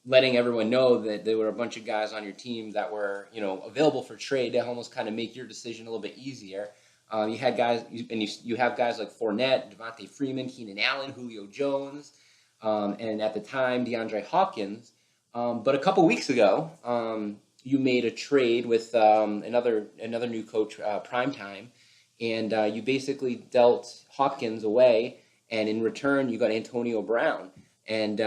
letting everyone know that there were a bunch of guys on your team that were, available for trade to almost kind of make your decision a little bit easier. You had guys, and you have guys like Fournette, Devontae Freeman, Keenan Allen, Julio Jones, and at the time, DeAndre Hopkins. But a couple weeks ago, you made a trade with another new coach, Primetime, and you basically dealt Hopkins away, and in return, you got Antonio Brown. And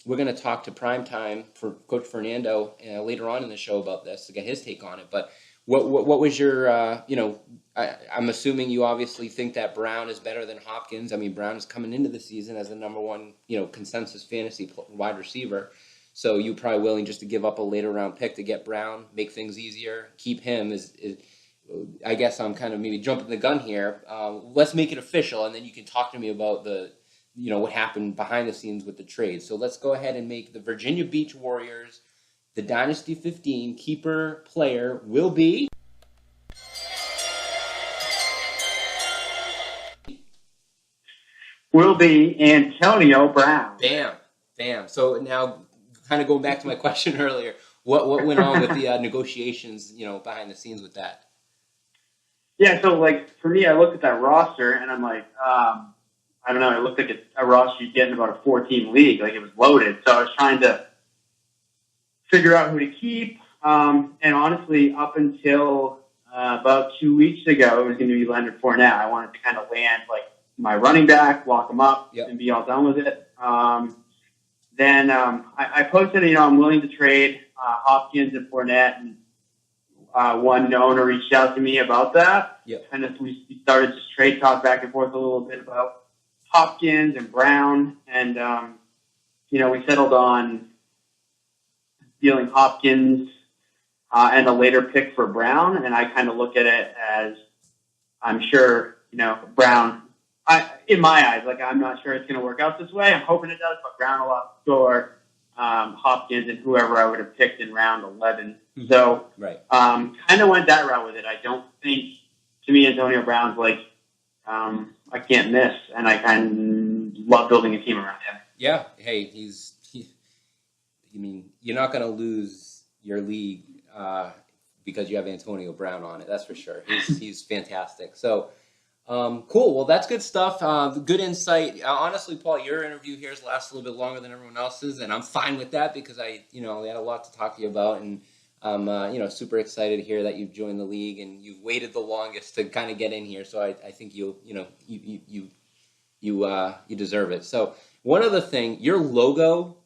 we're going to talk to Primetime for Coach Fernando later on in the show about this to get his take on it. But what was your, I'm assuming you obviously think that Brown is better than Hopkins. I mean, Brown is coming into the season as the number one, consensus fantasy wide receiver. So you're probably willing just to give up a later round pick to get Brown, make things easier, keep him. I guess I'm kind of maybe jumping the gun here. Let's make it official, and then you can talk to me about what happened behind the scenes with the trade. So let's go ahead and make the Virginia Beach Warriors, the Dynasty 15 keeper player will be Antonio Brown. Bam. So now, kind of going back to my question earlier, what went on with the negotiations, behind the scenes with that? Yeah, so for me, I looked at that roster and I'm like, I don't know, it looked like a roster you'd get in about a 4-team league. It was loaded. So I was trying to figure out who to keep. And honestly, up until about 2 weeks ago, it was going to be Leonard Fournette. I wanted to kind of land my running back, lock him up, and be all done with it. Then I posted, I'm willing to trade Hopkins and Fournette, and one owner reached out to me about that. And we started just trade talk back and forth a little bit about Hopkins and Brown, and we settled on dealing Hopkins and a later pick for Brown. And I kind of look at it as, I'm sure, Brown. In my eyes, I'm not sure it's going to work out this way. I'm hoping it does, but Brown will outscore Hopkins and whoever I would have picked in round 11. So, kind of went that route with it. I don't think, to me, Antonio Brown's I can't miss, and I kind of love building a team around him. Yeah, hey, you're not going to lose your league because you have Antonio Brown on it. That's for sure. He's fantastic. So, cool. Well, that's good stuff. Good insight. Honestly, Paul, your interview here has lasted a little bit longer than everyone else's, and I'm fine with that because we had a lot to talk to you about, and I'm, super excited to hear that you've joined the league and you've waited the longest to kind of get in here. So I think you deserve it. So one other thing, your logo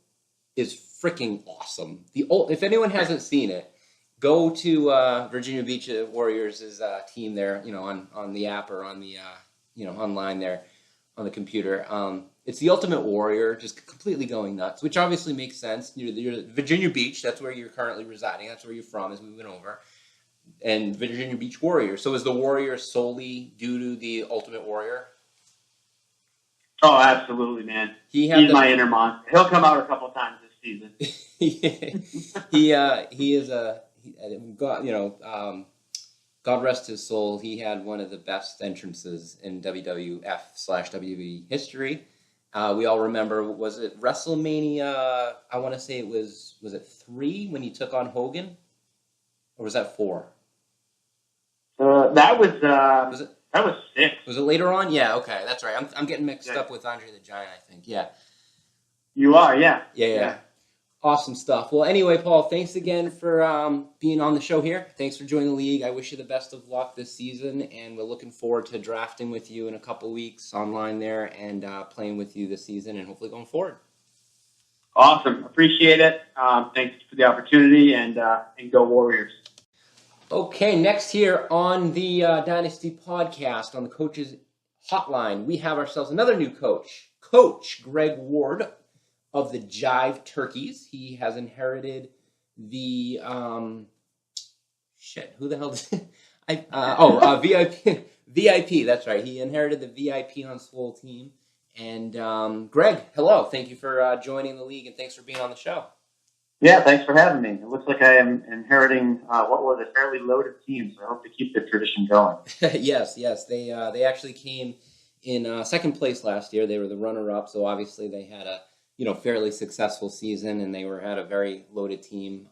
is freaking awesome. If anyone hasn't seen it, go to Virginia Beach Warriors' team there, on the app or on the online there on the computer. It's the Ultimate Warrior, just completely going nuts, which obviously makes sense. You're Virginia Beach, that's where you're currently residing. That's where you're from, as we went over. And Virginia Beach Warrior. So is the Warrior solely due to the Ultimate Warrior? Oh, absolutely, man. He's my inner monster. He'll come out a couple times this season. he is God rest his soul. He had one of the best entrances in WWF/WWE history. We all remember, was it WrestleMania? I want to say was it 3 when he took on Hogan, or was that 4? That was 6. Was it later on? Yeah, okay, that's right. I'm getting mixed up with Andre the Giant, I think. Yeah. You are, yeah. Yeah. Awesome stuff. Well, anyway, Paul, thanks again for being on the show here. Thanks for joining the league. I wish you the best of luck this season, and we're looking forward to drafting with you in a couple weeks online there and playing with you this season and hopefully going forward. Awesome. Appreciate it. Thanks for the opportunity, and go Warriors. Okay, next here on the Dynasty podcast on the Coaches Hotline, we have ourselves another new coach, Coach Greg Ward of the Jive Turkeys. He has inherited the who the hell is VIP, that's right. He inherited the VIP on Swole team. And Greg, hello. Thank you for joining the league, and thanks for being on the show. Yeah, thanks for having me. It looks like I am inheriting what was a fairly loaded team, so I hope to keep the tradition going. Yes. They actually came in second place last year. They were the runner-up, so obviously they had a fairly successful season, and they had a very loaded team,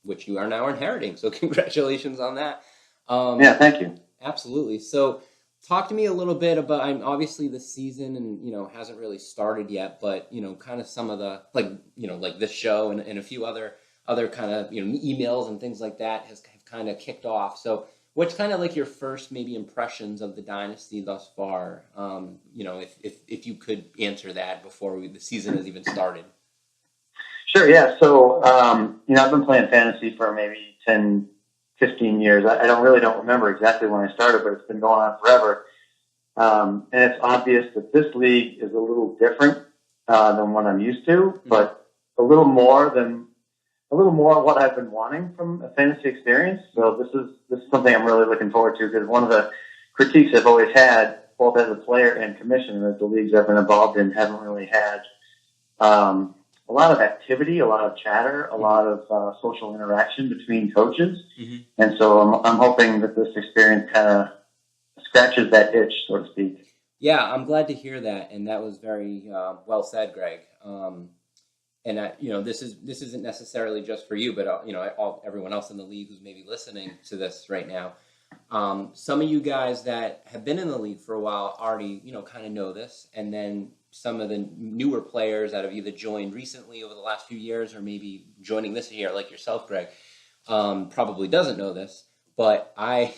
which you are now inheriting. So congratulations on that. Yeah, thank you. Absolutely. So talk to me a little bit about, obviously the season and, hasn't really started yet, but, kind of some of the, like this show and a few other kind of, emails and things like that have kind of kicked off. So what's kind of like your first maybe impressions of the Dynasty thus far? If you could answer that before the season has even started. Sure, yeah. So, I've been playing fantasy for maybe 10, 15 years. I don't remember exactly when I started, but it's been going on forever. And it's obvious that this league is a little different than what I'm used to, but a little more what I've been wanting from a fantasy experience. So this is something I'm really looking forward to, because one of the critiques I've always had, both as a player and commissioner, is the leagues I've been involved in haven't really had a lot of activity, a lot of chatter, a lot of social interaction between coaches. Mm-hmm. And so I'm hoping that this experience kind of scratches that itch, so to speak. Yeah, I'm glad to hear that, and that was very well said, Greg. And this isn't necessarily just for you, but everyone else in the league who's maybe listening to this right now. Some of you guys that have been in the league for a while already, kind of know this, and then some of the newer players that have either joined recently over the last few years or maybe joining this year, like yourself, Greg, probably doesn't know this. But I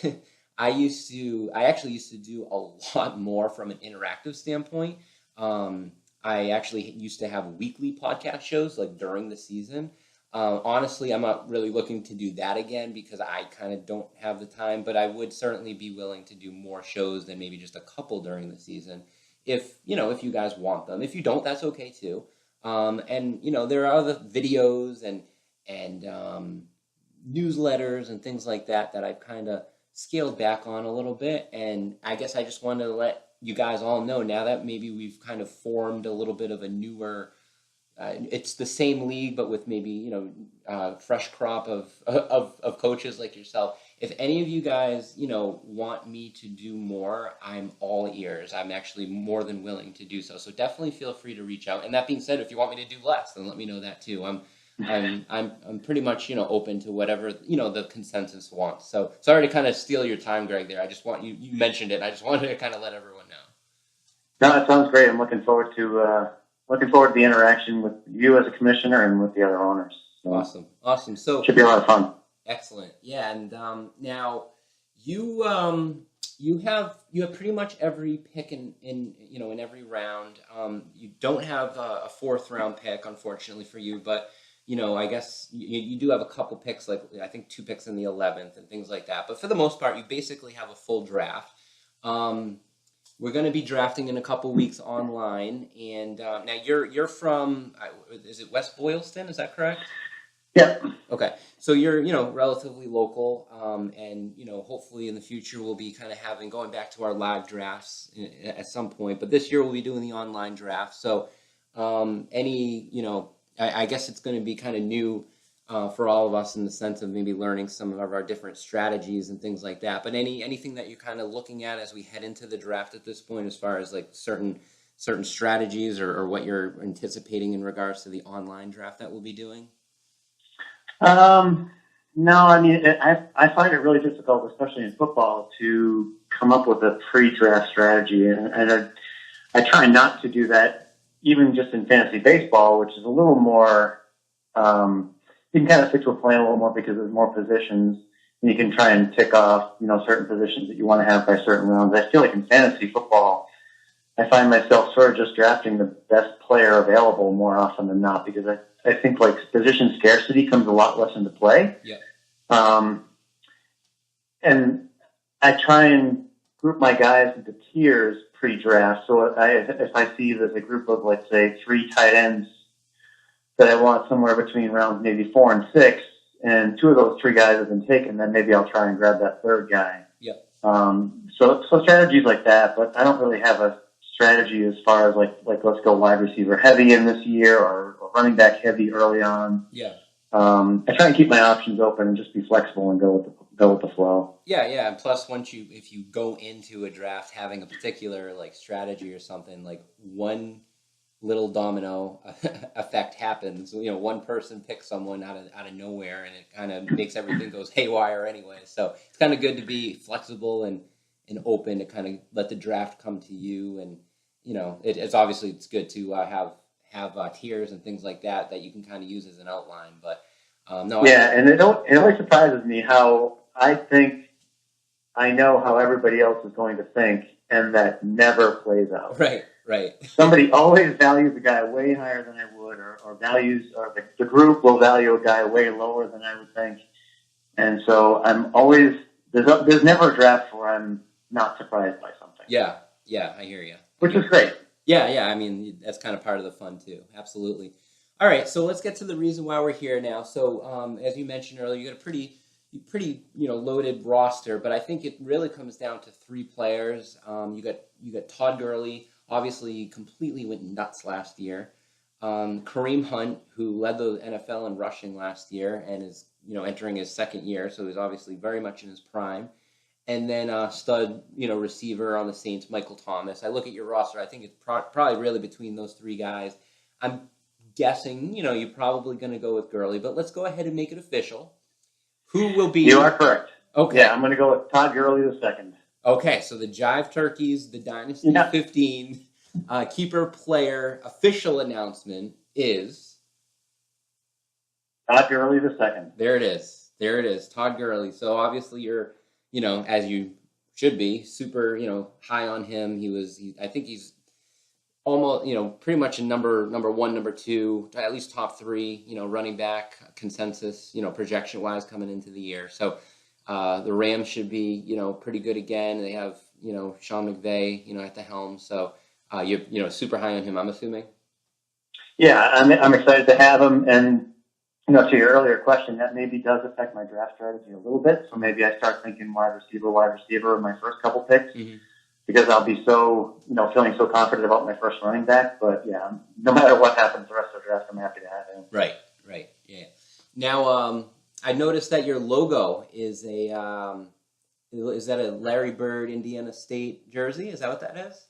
actually used to do a lot more from an interactive standpoint. I actually used to have weekly podcast shows like during the season. Honestly, I'm not really looking to do that again because I kind of don't have the time, but I would certainly be willing to do more shows than maybe just a couple during the season. If you guys want them. If you don't, that's okay too. And there are other videos and newsletters and things like that I've kind of scaled back on a little bit. And I guess I just wanted to let you guys all know now that maybe we've kind of formed a little bit of a newer, it's the same league, but with maybe, fresh crop of coaches like yourself. If any of you guys, want me to do more, I'm all ears. I'm actually more than willing to do so. So definitely feel free to reach out. And that being said, if you want me to do less, then let me know that too. I'm pretty much, open to whatever, the consensus wants. So sorry to kind of steal your time, Greg, there. I just want you mentioned it. And I just wanted to kind of let everyone know. No, that sounds great. I'm looking forward to the interaction with you as a commissioner and with the other owners. So Awesome. So should be a lot of fun. Excellent. Yeah. And now you have pretty much every pick in every round. You don't have a fourth round pick, unfortunately for you, but I guess you do have a couple picks, like I think 2 picks in the 11th and things like that. But for the most part, you basically have a full draft. we're going to be drafting in a couple weeks online, and now you're from is it West Boylston? Is that correct? Yeah. Okay, so you're relatively local, and hopefully in the future we'll be kind of going back to our live drafts at some point. But this year we'll be doing the online draft. So I guess it's going to be kind of new for all of us in the sense of maybe learning some of our different strategies and things like that. But anything that you're kind of looking at as we head into the draft at this point, as far as like certain strategies or what you're anticipating in regards to the online draft that we'll be doing? No, I mean, I find it really difficult, especially in football, to come up with a pre-draft strategy, and I try not to do that, even just in fantasy baseball, which is a little more. You can kind of stick to a plan a little more because there's more positions, and you can try and tick off, certain positions that you want to have by certain rounds. I feel like in fantasy football, I find myself sort of just drafting the best player available more often than not, because I think like position scarcity comes a lot less into play. Yeah. And I try and group my guys into tiers pre-draft. So if I see there's a group of, let's say, 3 tight ends that I want somewhere between rounds maybe 4 and 6, and 2 of those 3 guys have been taken, then maybe I'll try and grab that 3rd guy. Yeah. So strategies like that, but I don't really have a strategy as far as like let's go wide receiver heavy in this year or running back heavy early on. Yeah. I try and keep my options open and just be flexible and go with the flow. Yeah, and plus if you go into a draft having a particular like strategy or something, like one little domino effect happens. One person picks someone out of nowhere, and it kind of makes everything goes haywire anyway. So it's kind of good to be flexible and open to kind of let the draft come to you. And it's obviously it's good to have tiers and things like that you can kind of use as an outline. But no. Yeah, and it always surprises me how I think I know how everybody else is going to think, and that never plays out. Right. Somebody always values a guy way higher than I would, or the group will value a guy way lower than I would think. And so I'm always, there's never a draft where I'm not surprised by something. Yeah, I hear you. Which is great. Yeah, I mean, that's kind of part of the fun too. Absolutely. All right, so let's get to the reason why we're here now. So as you mentioned earlier, you got a pretty loaded roster, but I think it really comes down to 3 players. You got Todd Gurley. Obviously, he completely went nuts last year. Kareem Hunt, who led the NFL in rushing last year and is entering his 2nd year, so he's obviously very much in his prime. And then stud receiver on the Saints, Michael Thomas. I look at your roster. I think it's probably really between those 3 guys. I'm guessing you're probably going to go with Gurley, but let's go ahead and make it official. Who will be? You are correct. Okay. Yeah, I'm going to go with Todd Gurley the 2nd. Okay, so the Jive Turkeys, the Dynasty 15 keeper player official announcement is Todd Gurley the 2nd. There it is, Todd Gurley. So obviously you're, as you should be, super, high on him. I think he's almost, pretty much a number 1, number 2, at least top 3, running back consensus, projection wise coming into the year. So. The Rams should be, pretty good again. They have, Sean McVay, at the helm. So you're, super high on him, I'm assuming. Yeah, I'm excited to have him. And, to your earlier question, that maybe does affect my draft strategy a little bit. So maybe I start thinking wide receiver in my first couple picks, because I'll be so, feeling so confident about my first running back. But yeah, no matter what happens the rest of the draft, I'm happy to have him. Right. Yeah. Now, I noticed that your logo is is that a Larry Bird Indiana State jersey? Is that what that is?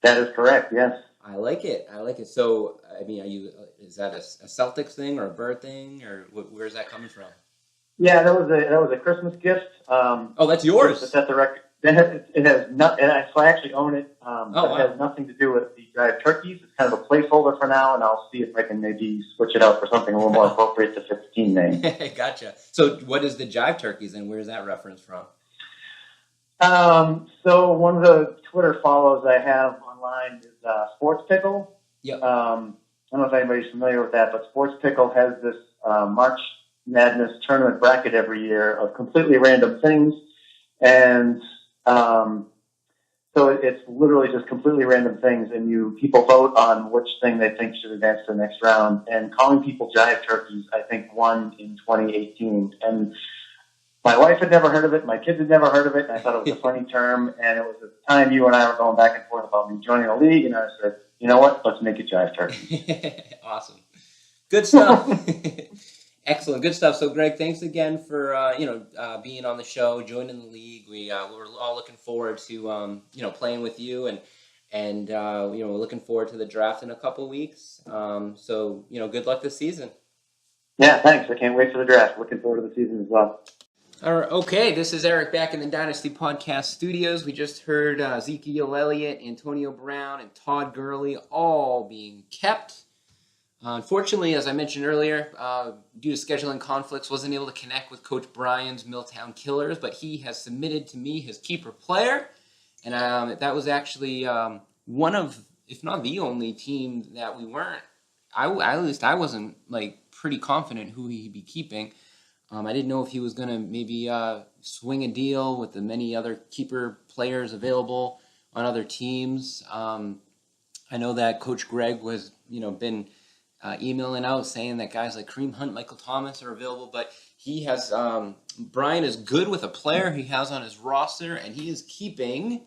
That is correct, yes. I like it. So, I mean, is that a Celtics thing or a Bird thing, or where's that coming from? Yeah, that was a Christmas gift. That's yours. It's at the record. It has not, and I actually own it. Wow. It has nothing to do with the Jive Turkeys. It's kind of a placeholder for now, and I'll see if I can maybe switch it out for something a little more appropriate to fit the team name. Gotcha. So what is the Jive Turkeys, and where's that reference from? So one of the Twitter follows I have online is Sports Pickle. Yep. I don't know if anybody's familiar with that, but Sports Pickle has this March Madness tournament bracket every year of completely random things, and So it's literally just completely random things, and people vote on which thing they think should advance to the next round. And calling people jive turkeys, I think, won in 2018. And my wife had never heard of it. My kids had never heard of it. And I thought it was a funny term. And it was at the time you and I were going back and forth about me joining a league. And I said, you know what? Let's make it jive turkey. Awesome. Good stuff. Excellent. Good stuff. So, Greg, thanks again for, being on the show, joining the league. We're all looking forward to, playing with you and we're looking forward to the draft in a couple of weeks. So, good luck this season. Yeah, thanks. I can't wait for the draft. Looking forward to the season as well. All right, okay, this is Eric back in the Dynasty Podcast studios. We just heard Ezekiel Elliott, Antonio Brown, and Todd Gurley all being kept. Unfortunately, as I mentioned earlier, due to scheduling conflicts, wasn't able to connect with Coach Brian's Milltown Killers, but he has submitted to me his keeper player, and that was actually one of, if not the only team that we weren't. At least I wasn't pretty confident who he'd be keeping. I didn't know if he was going to maybe swing a deal with the many other keeper players available on other teams. I know that Coach Greg was, been emailing out saying that guys like Kareem Hunt, Michael Thomas are available, but he has, Brian is good with a player he has on his roster, and he is keeping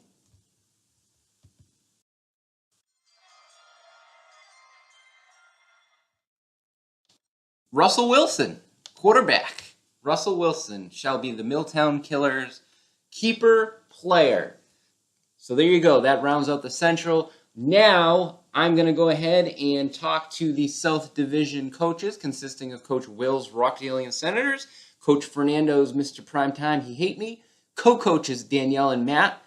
Russell Wilson, quarterback. Russell Wilson shall be the Milltown Killers keeper player. So there you go. That rounds out the Central. Now I'm going to go ahead and talk to the South Division coaches, consisting of Coach Will's Rockdale Senators, Coach Fernando's Mr. Primetime, He Hate Me, co-coaches Danielle and Matt,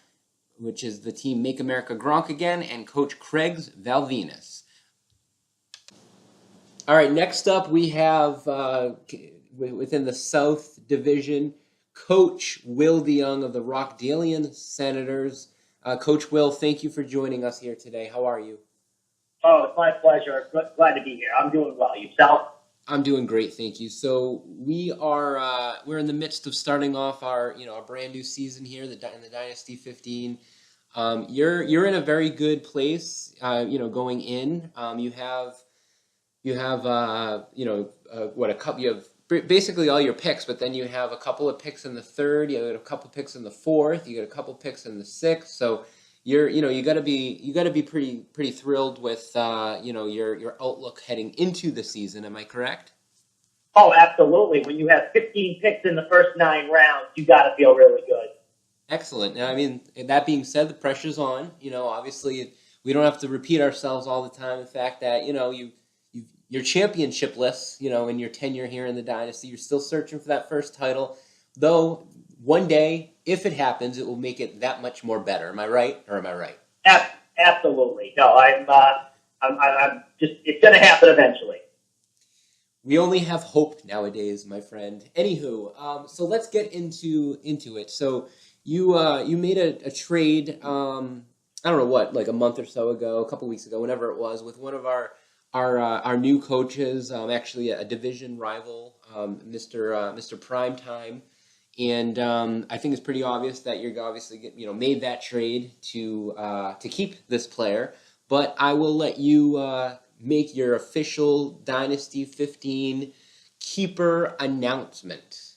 which is the team Make America Gronk Again, and Coach Craig's Val Venus. All right, next up we have... within the South Division, Coach Will DeYoung of the Rockdalian Senators. Coach Will, thank you for joining us here today. How are you? Oh, it's my pleasure. Glad to be here. I'm doing well. Yourself? I'm doing great, thank you. So we're in the midst of starting off our our brand new season here in the Dynasty 15. You're in a very good place. Going in. You have you have basically all your picks, but then you have a couple of picks in the third, you have a couple of picks in the fourth, you get a couple of picks in the sixth. So you got to be pretty thrilled with your outlook heading into the season. Am I correct? Oh, absolutely. When you have 15 picks in the first 9 rounds, you got to feel really good. Excellent. Now, I mean, that being said, the pressure's on. Obviously, we don't have to repeat ourselves all the time. The fact that you're championship-less, in your tenure here in the Dynasty. You're still searching for that first title. Though, one day, if it happens, it will make it that much more better. Am I right, or am I right? Absolutely. No, I'm just, it's going to happen eventually. We only have hope nowadays, my friend. Anywho, so let's get into it. So you made a trade, I don't know what, like a month or so ago, a couple weeks ago, whenever it was, with one of our new coaches, actually a division rival, Mr. Primetime, and I think it's pretty obvious that you're obviously made that trade to keep this player. But I will let you make your official Dynasty 15 keeper announcement.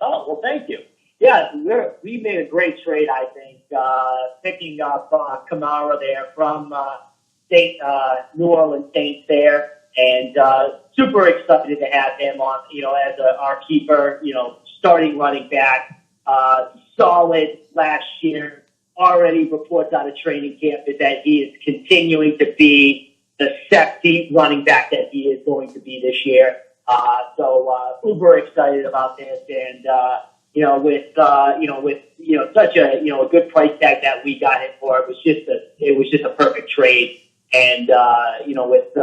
Oh, well, thank you. Yeah, we made a great trade, I think, picking up Kamara there from New Orleans Saints there, and super excited to have him on, as our keeper, starting running back, solid last year. Already reports out of training camp is that he is continuing to be the sexy running back that he is going to be this year. So uber excited about this, and with such a good price tag that we got him for, it was just a perfect trade. And with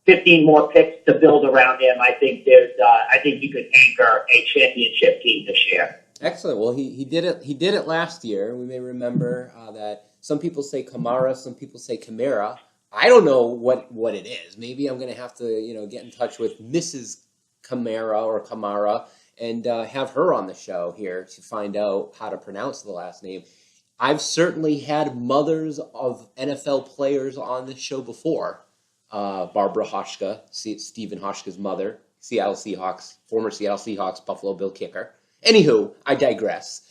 15 more picks to build around him, I think he could anchor a championship team this year. Excellent. Well, he did it. He did it last year. We may remember that some people say Kamara, some people say Kamara. I don't know what it is. Maybe I'm going to have to get in touch with Mrs. Kamara or Kamara and have her on the show here to find out how to pronounce the last name. I've certainly had mothers of NFL players on this show before. Barbara Hoshka, Stephen Hoshka's mother, Seattle Seahawks, former Seattle Seahawks, Buffalo Bill kicker. Anywho, I digress.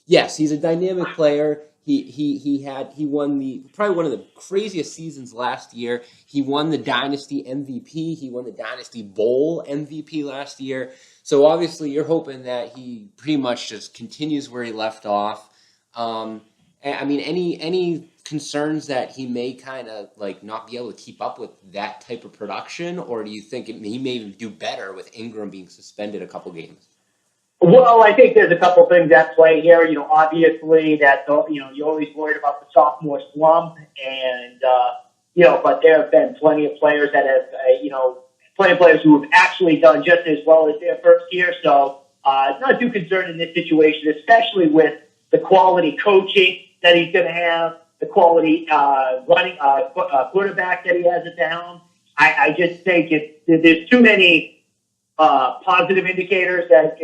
Yes, he's a dynamic player. He won probably one of the craziest seasons last year. He won the Dynasty MVP. He won the Dynasty Bowl MVP last year. So obviously, you're hoping that he pretty much just continues where he left off. I mean, any concerns that he may kind of like not be able to keep up with that type of production, or do you think he may even do better with Ingram being suspended a couple games? Well, I think there's a couple things at play here. Obviously that, you're always worried about the sophomore slump and, but there have been plenty of players that have, plenty of players who have actually done just as well as their first year. So, not too concerned in this situation, especially with the quality coaching that he's going to have, the quality, running, quarterback that he has at the helm. I just think there's too many, positive indicators that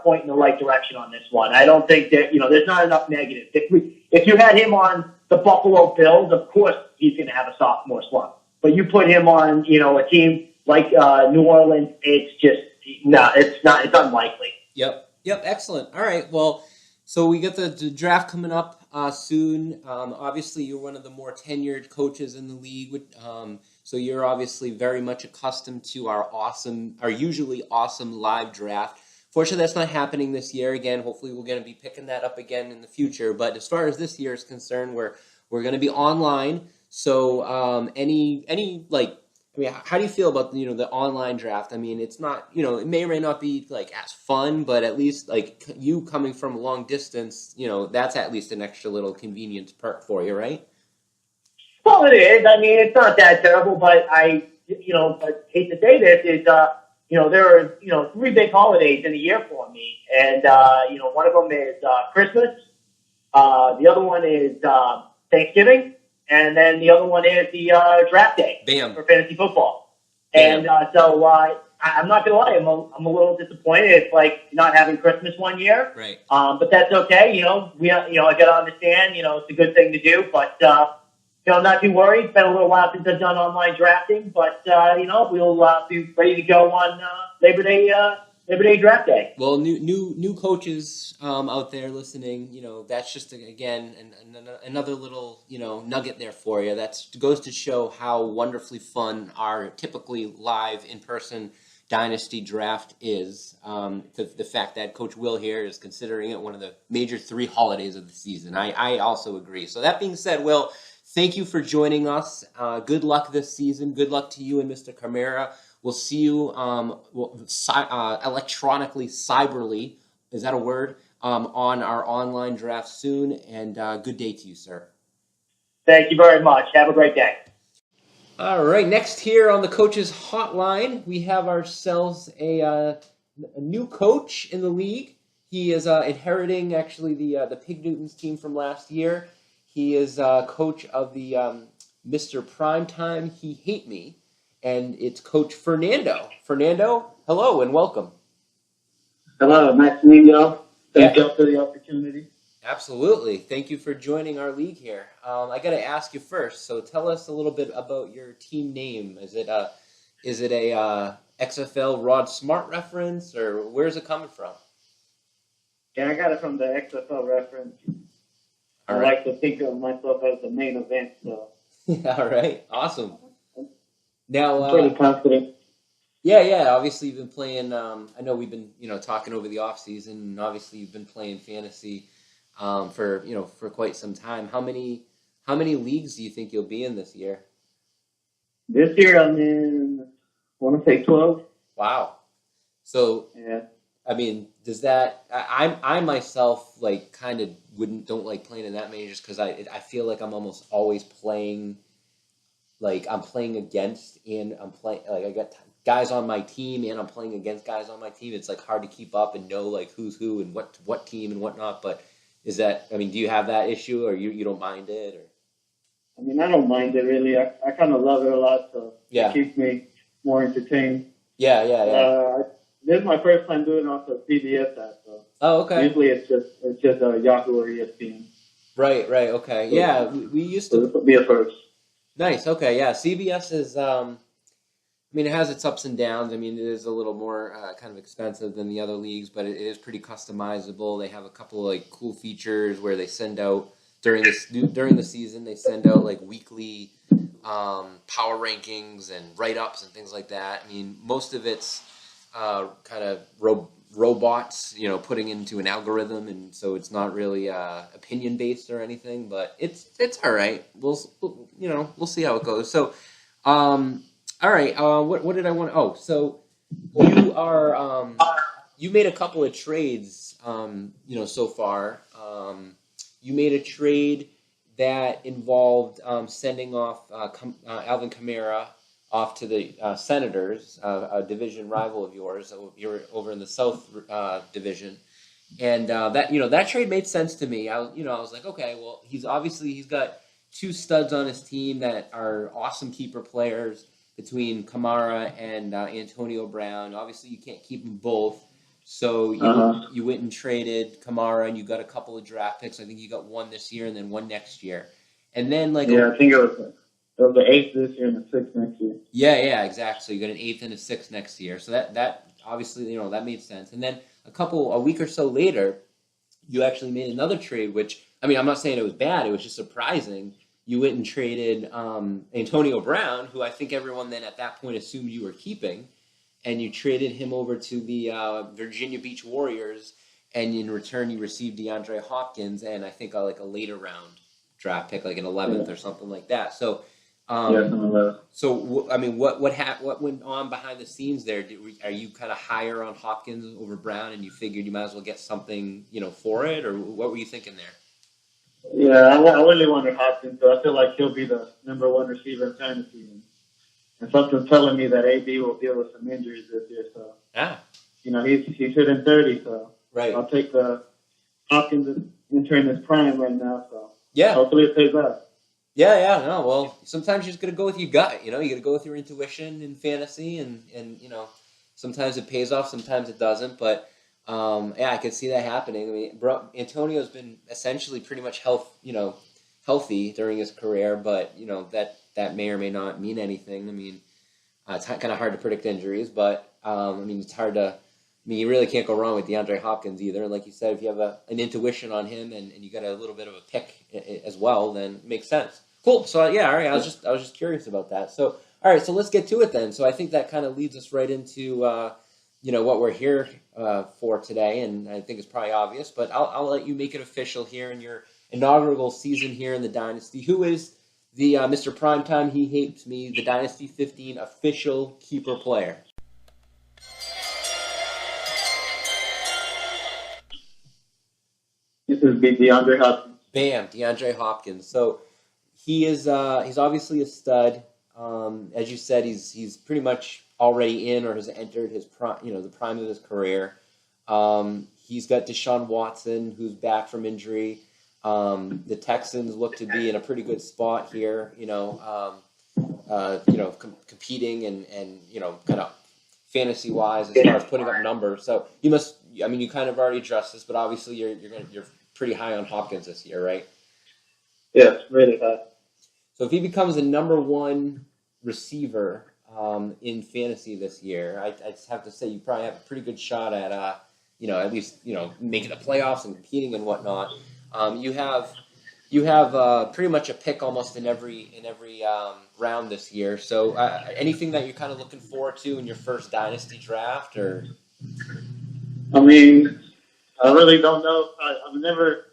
point in the right direction on this one. I don't think that there's not enough negatives. If you had him on the Buffalo Bills, of course he's going to have a sophomore slump. But you put him on a team like New Orleans, it's just it's unlikely. Yep. Excellent. All right. Well, so we got the draft coming up soon. Obviously, you're one of the more tenured coaches in the league. So you're obviously very much accustomed to our usually awesome live draft. Fortunately, that's not happening this year. Again, hopefully we're going to be picking that up again in the future. But as far as this year is concerned, we're going to be online. So how do you feel about the online draft? I mean, it's not it may or may not be like as fun, but at least like you coming from a long distance, that's at least an extra little convenience perk for you, right? Well, it is. I mean, it's not that terrible, but I hate to say this, is, there are, 3 big holidays in a year for me. And, one of them is, Christmas. The other one is, Thanksgiving. And then the other one is the, draft day. Bam. For fantasy football. Bam. And, I'm not gonna lie, I'm a little disappointed. It's like not having Christmas one year. Right. But that's okay. I gotta understand, it's a good thing to do, but, not too worried. It's been a little while since I've done online drafting, but, we'll be ready to go on Labor Day draft day. Well, new coaches out there listening, that's just, again, another little, nugget there for you. That goes to show how wonderfully fun our typically live in-person Dynasty draft is. The fact that Coach Will here is considering it one of the major 3 holidays of the season. I also agree. So that being said, Will, thank you for joining us. Good luck this season. Good luck to you and Mr. Camara. We'll see you electronically, cyberly, is that a word, on our online draft soon. And good day to you, sir. Thank you very much. Have a great day. All right, next here on the Coaches Hotline, we have ourselves a new coach in the league. He is inheriting, actually, the Pig Newtons team from last year. He is coach of the Mr. Primetime He Hate Me, and it's Coach Fernando. Fernando, hello and welcome. Hello, nice to meet y'all. Thank you for the opportunity. Absolutely. Thank you for joining our league here. I got to ask you first, so tell us a little bit about your team name. Is it a XFL Rod Smart reference, or where's it coming from? Yeah, I got it from the XFL reference. All I right. like to think of myself as the main event, so. All right. Awesome. Now, I'm pretty confident. Yeah. Obviously, you've been playing. I know we've been, talking over the off season, and obviously you've been playing fantasy for quite some time. How many leagues do you think you'll be in this year? This year I'm in, I want to say 12. Wow. So Yeah. I mean, does that? I myself don't like playing in that many just because I feel like I'm almost always playing. Like I'm playing against, and I'm playing like I got guys on my team, and I'm playing against guys on my team. It's like hard to keep up and know like who's who and what team and whatnot. But is that? I mean, do you have that issue, or you don't mind it? Or I mean, I don't mind it really. I kind of love it a lot, so Yeah. it keeps me more entertained. Yeah. This is my first time doing also CBS that, so Oh, okay. usually it's just Yahoo or ESPN. Right, okay. Yeah, we used So to. this will be a first. Nice, okay, yeah. CBS is, I mean, it has its ups and downs. I mean, it is a little more kind of expensive than the other leagues, but it is pretty customizable. They have a couple of like cool features where they send out during the season. They send out like weekly power rankings and write ups and things like that. I mean, most of it's kind of robots, putting into an algorithm, and so it's not really opinion based or anything. But it's all right. We'll see how it goes. So. All right. What did I want? Oh, so you are you made a couple of trades. So far. You made a trade that involved sending off Alvin Kamara off to the Senators, a division rival of yours. You're over in the South Division, and that trade made sense to me. I was like, okay, well, he's got two studs on his team that are awesome keeper players. Between Kamara and Antonio Brown. Obviously, you can't keep them both. So you went and traded Kamara, and you got a couple of draft picks. I think you got one this year and then one next year. And then I think it was the 8th this year and the 6th next year. Yeah, exactly. So you got an 8th and a 6th next year. So that obviously, that made sense. And then a week or so later, you actually made another trade, which, I mean, I'm not saying it was bad. It was just surprising. You went and traded Antonio Brown, who I think everyone then at that point assumed you were keeping, and you traded him over to the Virginia Beach Warriors, and in return you received DeAndre Hopkins and I think a later round draft pick, like an 11th or something like that. So, So I mean, what went on behind the scenes there? Are you kind of higher on Hopkins over Brown, and you figured you might as well get something for it, or what were you thinking there? Yeah, I really wanted Hopkins, so I feel like he'll be the number one receiver in fantasy. And something's telling me that AB will deal with some injuries this year. So, he's hitting 30, so right. I'll take the Hopkins entering his prime right now. So yeah, hopefully it pays off. Yeah. No, well, sometimes you just got to go with your gut. You got to go with your intuition in fantasy, and sometimes it pays off, sometimes it doesn't. But I could see that happening. I mean, Antonio's been essentially pretty much healthy during his career, but that may or may not mean anything. I mean, it's kind of hard to predict injuries, but it's hard to. I mean, you really can't go wrong with DeAndre Hopkins either. And like you said, if you have an intuition on him and you got a little bit of a pick as well, then it makes sense. Cool. So all right. I was just curious about that. So all right. So let's get to it then. So I think that kind of leads us right into what we're here for today, and I think it's probably obvious, but I'll let you make it official here in your inaugural season here in the Dynasty. Who is the Mr. Primetime He Hates Me, the Dynasty 15 official keeper player? This is DeAndre Hopkins. Bam, DeAndre Hopkins. So he is he's obviously a stud. As you said, he's pretty much already in or has entered his prime, the prime of his career. He's got Deshaun Watson, who's back from injury. The Texans look to be in a pretty good spot here, competing and kind of fantasy wise as far as putting up numbers. So you kind of already addressed this, but obviously you're pretty high on Hopkins this year, right? Yes, really high. So if he becomes the number one receiver in fantasy this year, I just have to say you probably have a pretty good shot at at least making the playoffs and competing and whatnot. You have pretty much a pick almost in every round this year. So anything that you're kind of looking forward to in your first dynasty draft, or? I mean, I really don't know. I've never.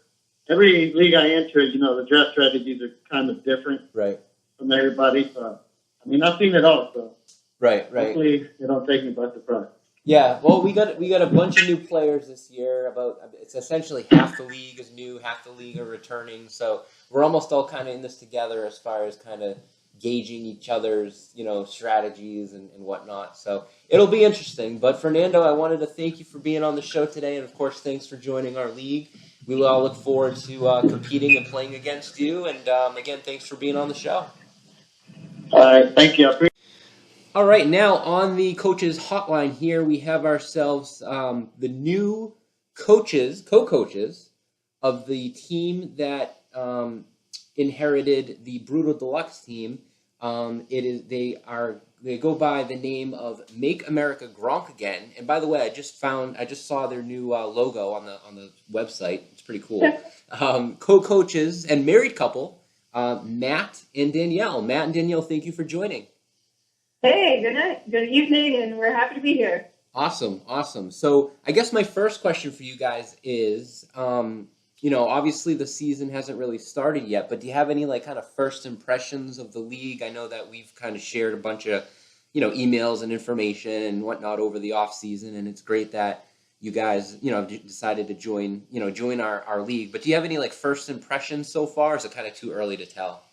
Every league I enter, the draft strategies are kind of different, right, from everybody. So, I've seen it all. So, right. Hopefully, they don't take me by surprise. Yeah, well, we got a bunch of new players this year. It's essentially half the league is new, half the league are returning. So we're almost all kind of in this together as far as kind of gauging each other's strategies and whatnot. So it'll be interesting. But Fernando, I wanted to thank you for being on the show today, and of course, thanks for joining our league. We will all look forward to competing and playing against you. And again, thanks for being on the show. All right, thank you. All right, now on the coaches hotline here, we have ourselves the new co-coaches of the team that inherited the Brutal Deluxe team. They go by the name of Make America Gronk Again. And by the way, I just saw their new logo on the website. It's pretty cool. Co-coaches and married couple, Matt and Danielle. Matt and Danielle, thank you for joining. Hey, good night, good evening, and we're happy to be here. Awesome. So I guess my first question for you guys is, obviously the season hasn't really started yet, but do you have any kind of first impressions of the league? I know that we've kind of shared a bunch of, emails and information and whatnot over the off season, and it's great that you guys, have decided to join our league. But do you have any first impressions so far? Or is it kind of too early to tell?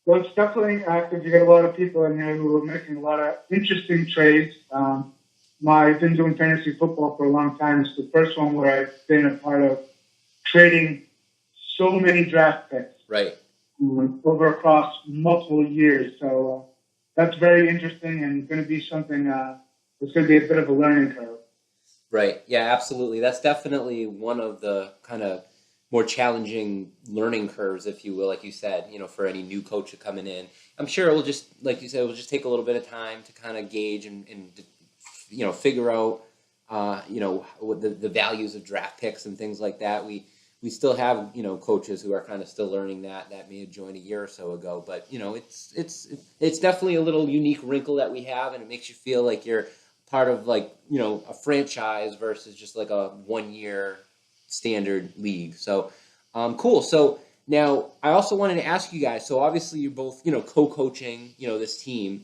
Well, it's definitely active. You got a lot of people in here who are making a lot of interesting trades. I've been doing fantasy football for a long time. It's the first one where I've been a part of trading so many draft picks. Right. Over across multiple years. So that's very interesting and going to be something that's going to be a bit of a learning curve. Right. Yeah, absolutely. That's definitely one of the kind of more challenging learning curves, if you will, like you said, for any new coach coming in. I'm sure it will just, like you said, it will just take a little bit of time to kind of gauge and figure out, what the values of draft picks and things like that. We still have, coaches who are kind of still learning that may have joined a year or so ago. But, it's definitely a little unique wrinkle that we have, and it makes you feel like you're part of a franchise versus just like a 1 year standard league. So, cool. So now I also wanted to ask you guys, so obviously you're both, co-coaching, this team.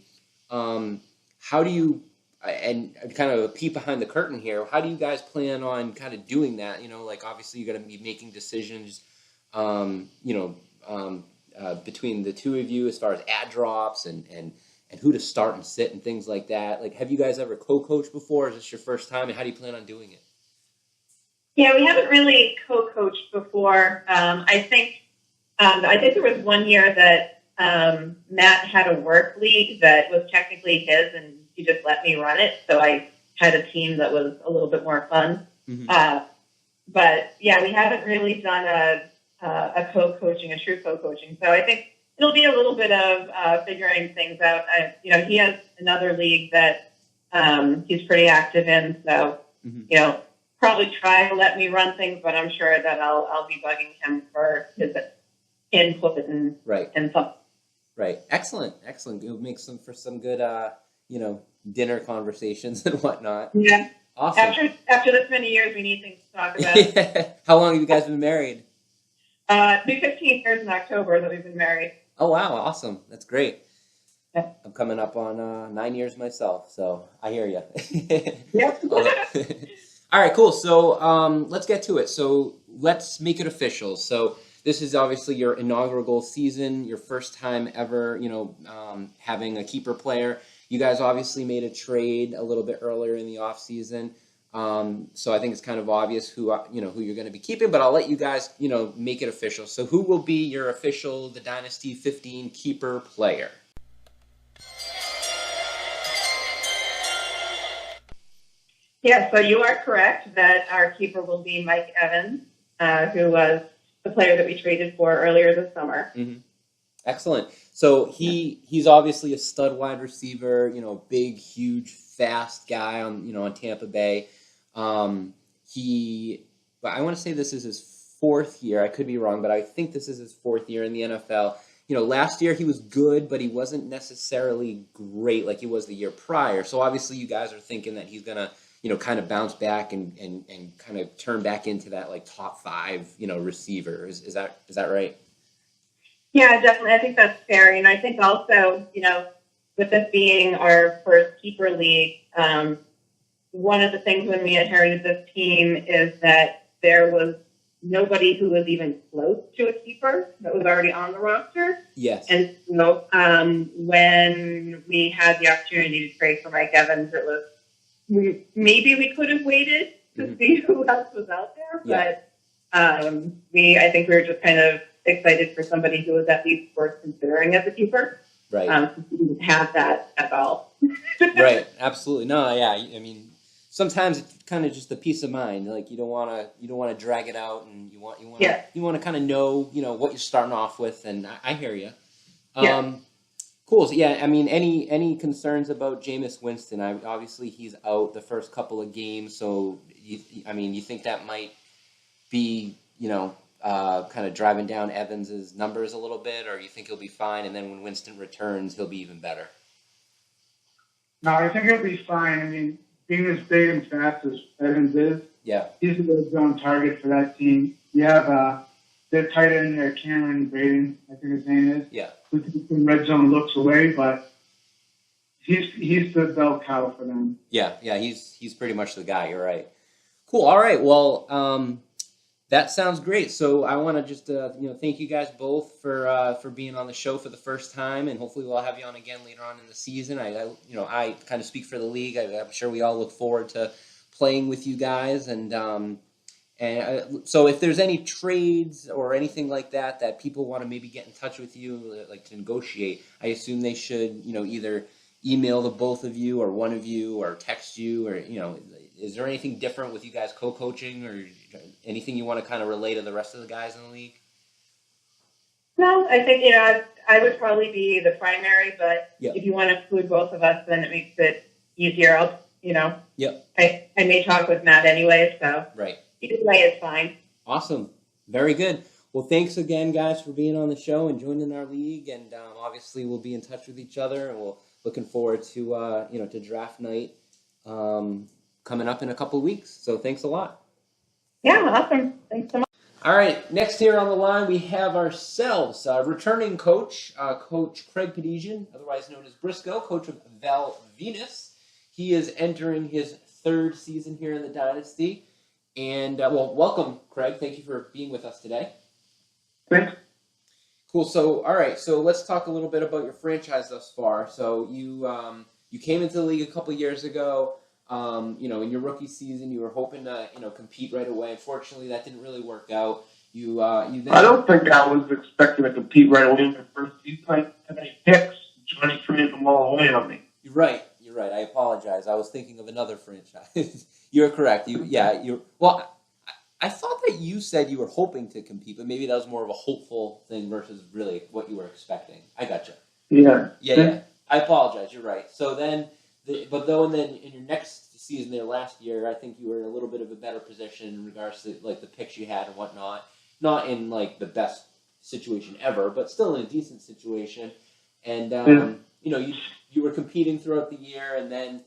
How do you, and kind of a peek behind the curtain here, how do you guys plan on kind of doing that? Obviously you're going to be making decisions, between the two of you as far as ad drops and who to start and sit and things like that. Have you guys ever co-coached before? Is this your first time, and how do you plan on doing it? Yeah, we haven't really co-coached before. I think there was 1 year that Matt had a work league that was technically his, and he just let me run it. So I had a team that was a little bit more fun. Mm-hmm. But yeah, we haven't really done a true co-coaching. So I think it'll be a little bit of figuring things out. He has another league that he's pretty active in. So, mm-hmm. Probably try to let me run things, but I'm sure that I'll be bugging him for his input and stuff. Right. Excellent. It'll make some good, dinner conversations and whatnot. Yeah. Awesome. After this many years, we need things to talk about. Yeah. How long have you guys been married? It'll be 15 years in October that we've been married. Oh, wow. Awesome. That's great. Yeah. I'm coming up on 9 years myself, so I hear you. Yep. All right, cool. So let's get to it. So let's make it official. So this is obviously your inaugural season, your first time ever, having a keeper player. You guys obviously made a trade a little bit earlier in the off season. So I think it's kind of obvious who you're going to be keeping, but I'll let you guys, make it official. So who will be your official, the Dynasty 15 keeper player? Yeah, so you are correct that our keeper will be Mike Evans, who was the player that we traded for earlier this summer. Mm-hmm. Excellent. So he's obviously a stud wide receiver, big, huge, fast guy on Tampa Bay. I want to say this is his fourth year. I could be wrong, but I think this is his fourth year in the NFL. Last year he was good, but he wasn't necessarily great like he was the year prior. So obviously you guys are thinking that he's going to kind of bounce back and kind of turn back into that top 5, receiver. Is that right? Yeah, definitely. I think that's fair. And I think also, with this being our first keeper league, one of the things when we inherited this team is that there was nobody who was even close to a keeper that was already on the roster. Yes. And so when we had the opportunity to trade for Mike Evans, it was maybe we could have waited to see who else was out there, but I think we were just kind of excited for somebody who was at least worth considering as a keeper. Right. He didn't have that at all. Right. Absolutely. No. Yeah. I mean, sometimes it's kind of just the peace of mind. Like you don't want to drag it out, and you want to kind of know what you're starting off with. And I hear you. Cool. So, yeah. I mean, any concerns about Jameis Winston? Obviously he's out the first couple of games. So you think that might be kind of driving down Evans's numbers a little bit, or you think he'll be fine, and then when Winston returns, he'll be even better? No, I think he'll be fine. I mean, being as big and fast as Evans is, he's a good zone target for that team. You have their tight end there, Cameron Braden, I think his name is. Yeah. Who takes some red zone looks away, but he's the bell cow for them. Yeah, he's pretty much the guy. You're right. Cool. All right. Well, that sounds great. So I want to just thank you guys both for being on the show for the first time, and hopefully we'll have you on again later on in the season. I kind of speak for the league. I'm sure we all look forward to playing with you guys, and so if there's any trades or anything like that people want to maybe get in touch with you, like to negotiate, I assume they should either email the both of you or one of you or text you, or is there anything different with you guys co-coaching or anything you want to kind of relay to the rest of the guys in the league? No, I think, I would probably be the primary, but if you want to include both of us, then it makes it easier. I may talk with Matt anyway, so either way is fine. Awesome. Very good. Well, thanks again, guys, for being on the show and joining our league, and obviously we'll be in touch with each other, and we'll looking forward to to draft night coming up in a couple of weeks. So thanks a lot. Yeah, awesome. Thanks so much. All right, next here on the line we have ourselves returning coach, Coach Craig Pedesian, otherwise known as Briscoe, coach of Val Venus. He is entering his third season here in the Dynasty. And, welcome, Craig. Thank you for being with us today. Thanks. Cool. So, all right. So let's talk a little bit about your franchise thus far. So you came into the league a couple years ago. In your rookie season, you were hoping to compete right away. Unfortunately, that didn't really work out. You then... I don't think I was expecting to compete right away in the first season. I didn't have any picks. Johnny traded them all away on me. You're right. I apologize. I was thinking of another franchise. You're correct. Well, I thought that you said you were hoping to compete, but maybe that was more of a hopeful thing versus really what you were expecting. I gotcha. Yeah. I apologize. You're right. So then, in your next season there last year, I think you were in a little bit of a better position in regards to like the picks you had and whatnot. Not in like the best situation ever, but still in a decent situation. And you were competing throughout the year, and then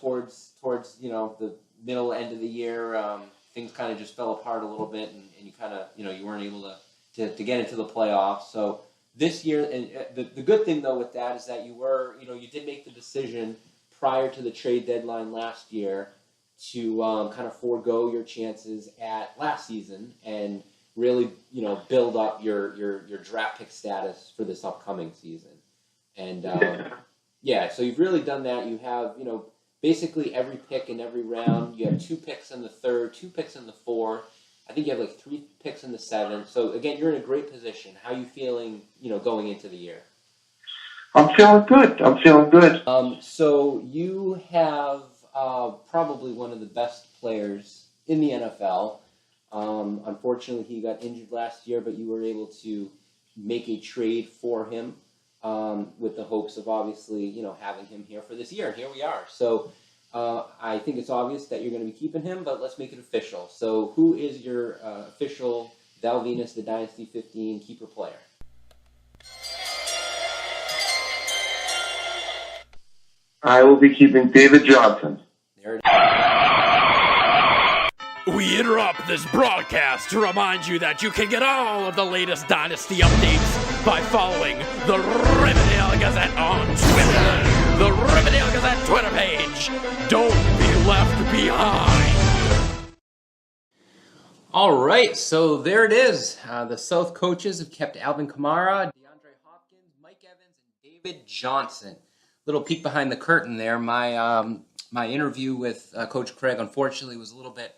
towards the middle end of the year, things kind of just fell apart a little bit, and you kind of you weren't able to get into the playoffs. So this year, and the good thing though with that is that you did make the decision prior to the trade deadline last year to kind of forego your chances at last season and really build up your draft pick status for this upcoming season. And so you've really done that. You have basically every pick in every round. You have 2 picks in the third, 2 picks in the fourth. I think you have like 3 picks in the seventh. So again, you're in a great position. How are you feeling, going into the year? I'm feeling good. So you have probably one of the best players in the NFL. Unfortunately, he got injured last year, but you were able to make a trade for him with the hopes of obviously, having him here for this year. And here we are. So I think it's obvious that you're going to be keeping him, but let's make it official. So who is your official Val Venus, the Dynasty 15 keeper player? I will be keeping David Johnson. There it is. We interrupt this broadcast to remind you that you can get all of the latest Dynasty updates by following the Riverdale Gazette on Twitter. The Riverdale Gazette Twitter page. Don't be left behind. All right, so there it is. The South coaches have kept Alvin Kamara, DeAndre Hopkins, Mike Evans, and David Johnson. Little peek behind the curtain there. My interview with Coach Craig, unfortunately, was a little bit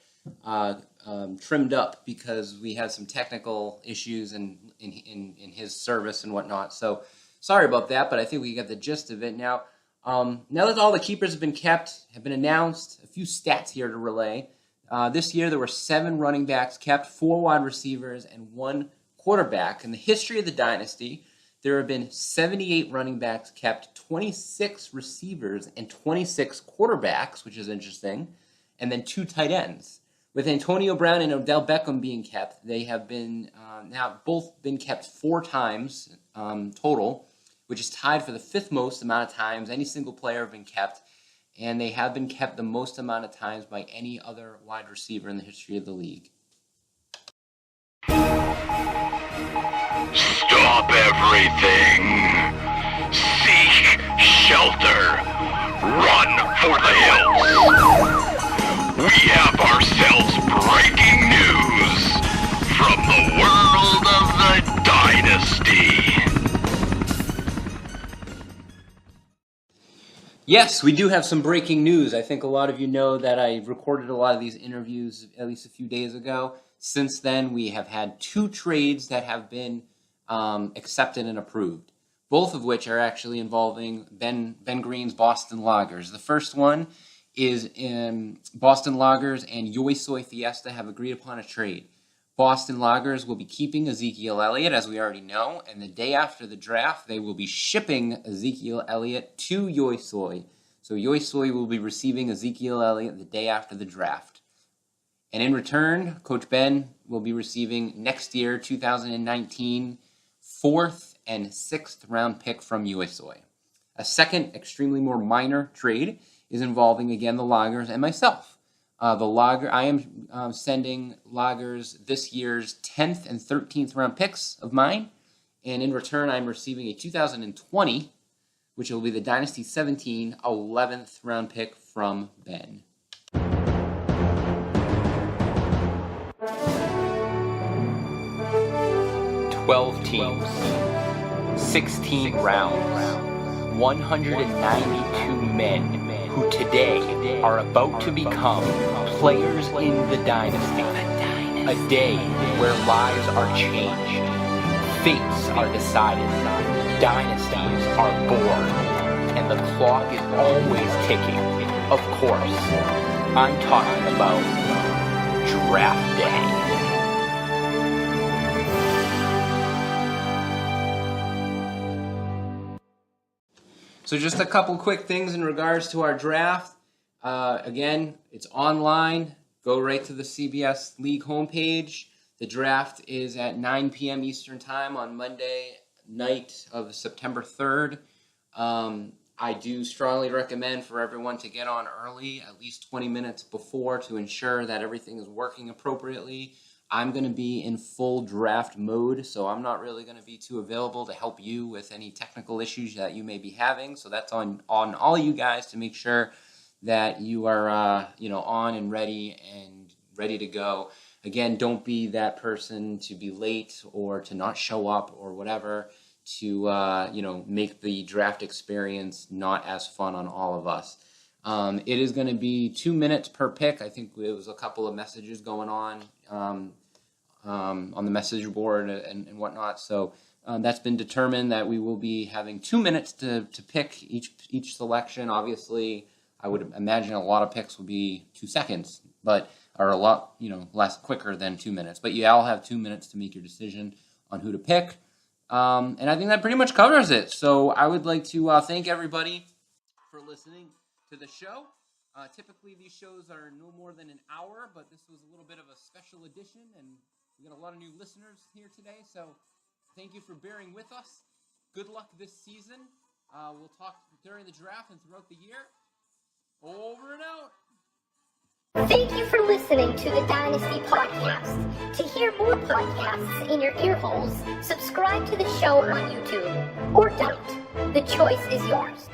trimmed up because we had some technical issues in his service and whatnot. So sorry about that, but I think we got the gist of it now. Now that all the keepers have been announced, a few stats here to relay. This year there were 7 running backs kept, 4 wide receivers, and 1 quarterback. In the history of the Dynasty, there have been 78 running backs kept, 26 receivers, and 26 quarterbacks, which is interesting, and then 2 tight ends. With Antonio Brown and Odell Beckham being kept, they have been now both been kept 4 times total, which is tied for the 5th most amount of times any single player have been kept, and they have been kept the most amount of times by any other wide receiver in the history of the league. Stop everything. Seek shelter. Run for the hills. We have ourselves breaking news from the world of the Dynasty. Yes, we do have some breaking news. I think a lot of you know that I recorded a lot of these interviews at least a few days ago. Since then, we have had 2 trades that have been accepted and approved, both of which are actually involving Ben Green's Boston Loggers. The first one is Boston Loggers and Yoi Soy Fiesta have agreed upon a trade. Boston Loggers will be keeping Ezekiel Elliott, as we already know, and the day after the draft, they will be shipping Ezekiel Elliott to Yoi Soy. So Yoi Soy will be receiving Ezekiel Elliott the day after the draft. And in return, Coach Ben will be receiving next year, 2019, 4th and 6th round pick from Yoi Soy. A second, extremely more minor trade is involving, again, the Loggers and myself. I am sending Loggers this year's 10th and 13th round picks of mine, and in return I'm receiving a 2020, which will be the Dynasty 17 11th round pick from Ben. "12 teams, 16 rounds, 192 men who today are about to become players in the Dynasty. A day where lives are changed, fates are decided, dynasties are born, and the clock is always ticking. Of course, I'm talking about Draft Day. So just a couple quick things in regards to our draft. Again, it's online. Go right to the CBS League homepage. The draft is at 9 p.m. Eastern Time on Monday night of September 3rd. I do strongly recommend for everyone to get on early, at least 20 minutes before, to ensure that everything is working appropriately. I'm going to be in full draft mode, so I'm not really going to be too available to help you with any technical issues that you may be having. So that's on all you guys to make sure that you are on and ready to go. Again, don't be that person to be late or to not show up or whatever to make the draft experience not as fun on all of us. It is going to be 2 minutes per pick. I think there was a couple of messages going on the message board and whatnot. So that's been determined that we will be having 2 minutes to pick each selection. Obviously, I would imagine a lot of picks will be 2 seconds, but are a lot less quicker than 2 minutes. But you all have 2 minutes to make your decision on who to pick. And I think that pretty much covers it. So I would like to thank everybody for listening to the show. Typically, these shows are no more than an hour, but this was a little bit of a special edition, and we got a lot of new listeners here today. So thank you for bearing with us. Good luck this season. We'll talk during the draft and throughout the year. Over and out. Thank you for listening to the Dynasty Podcast. To hear more podcasts in your ear holes, subscribe to the show on YouTube. Or don't. The choice is yours.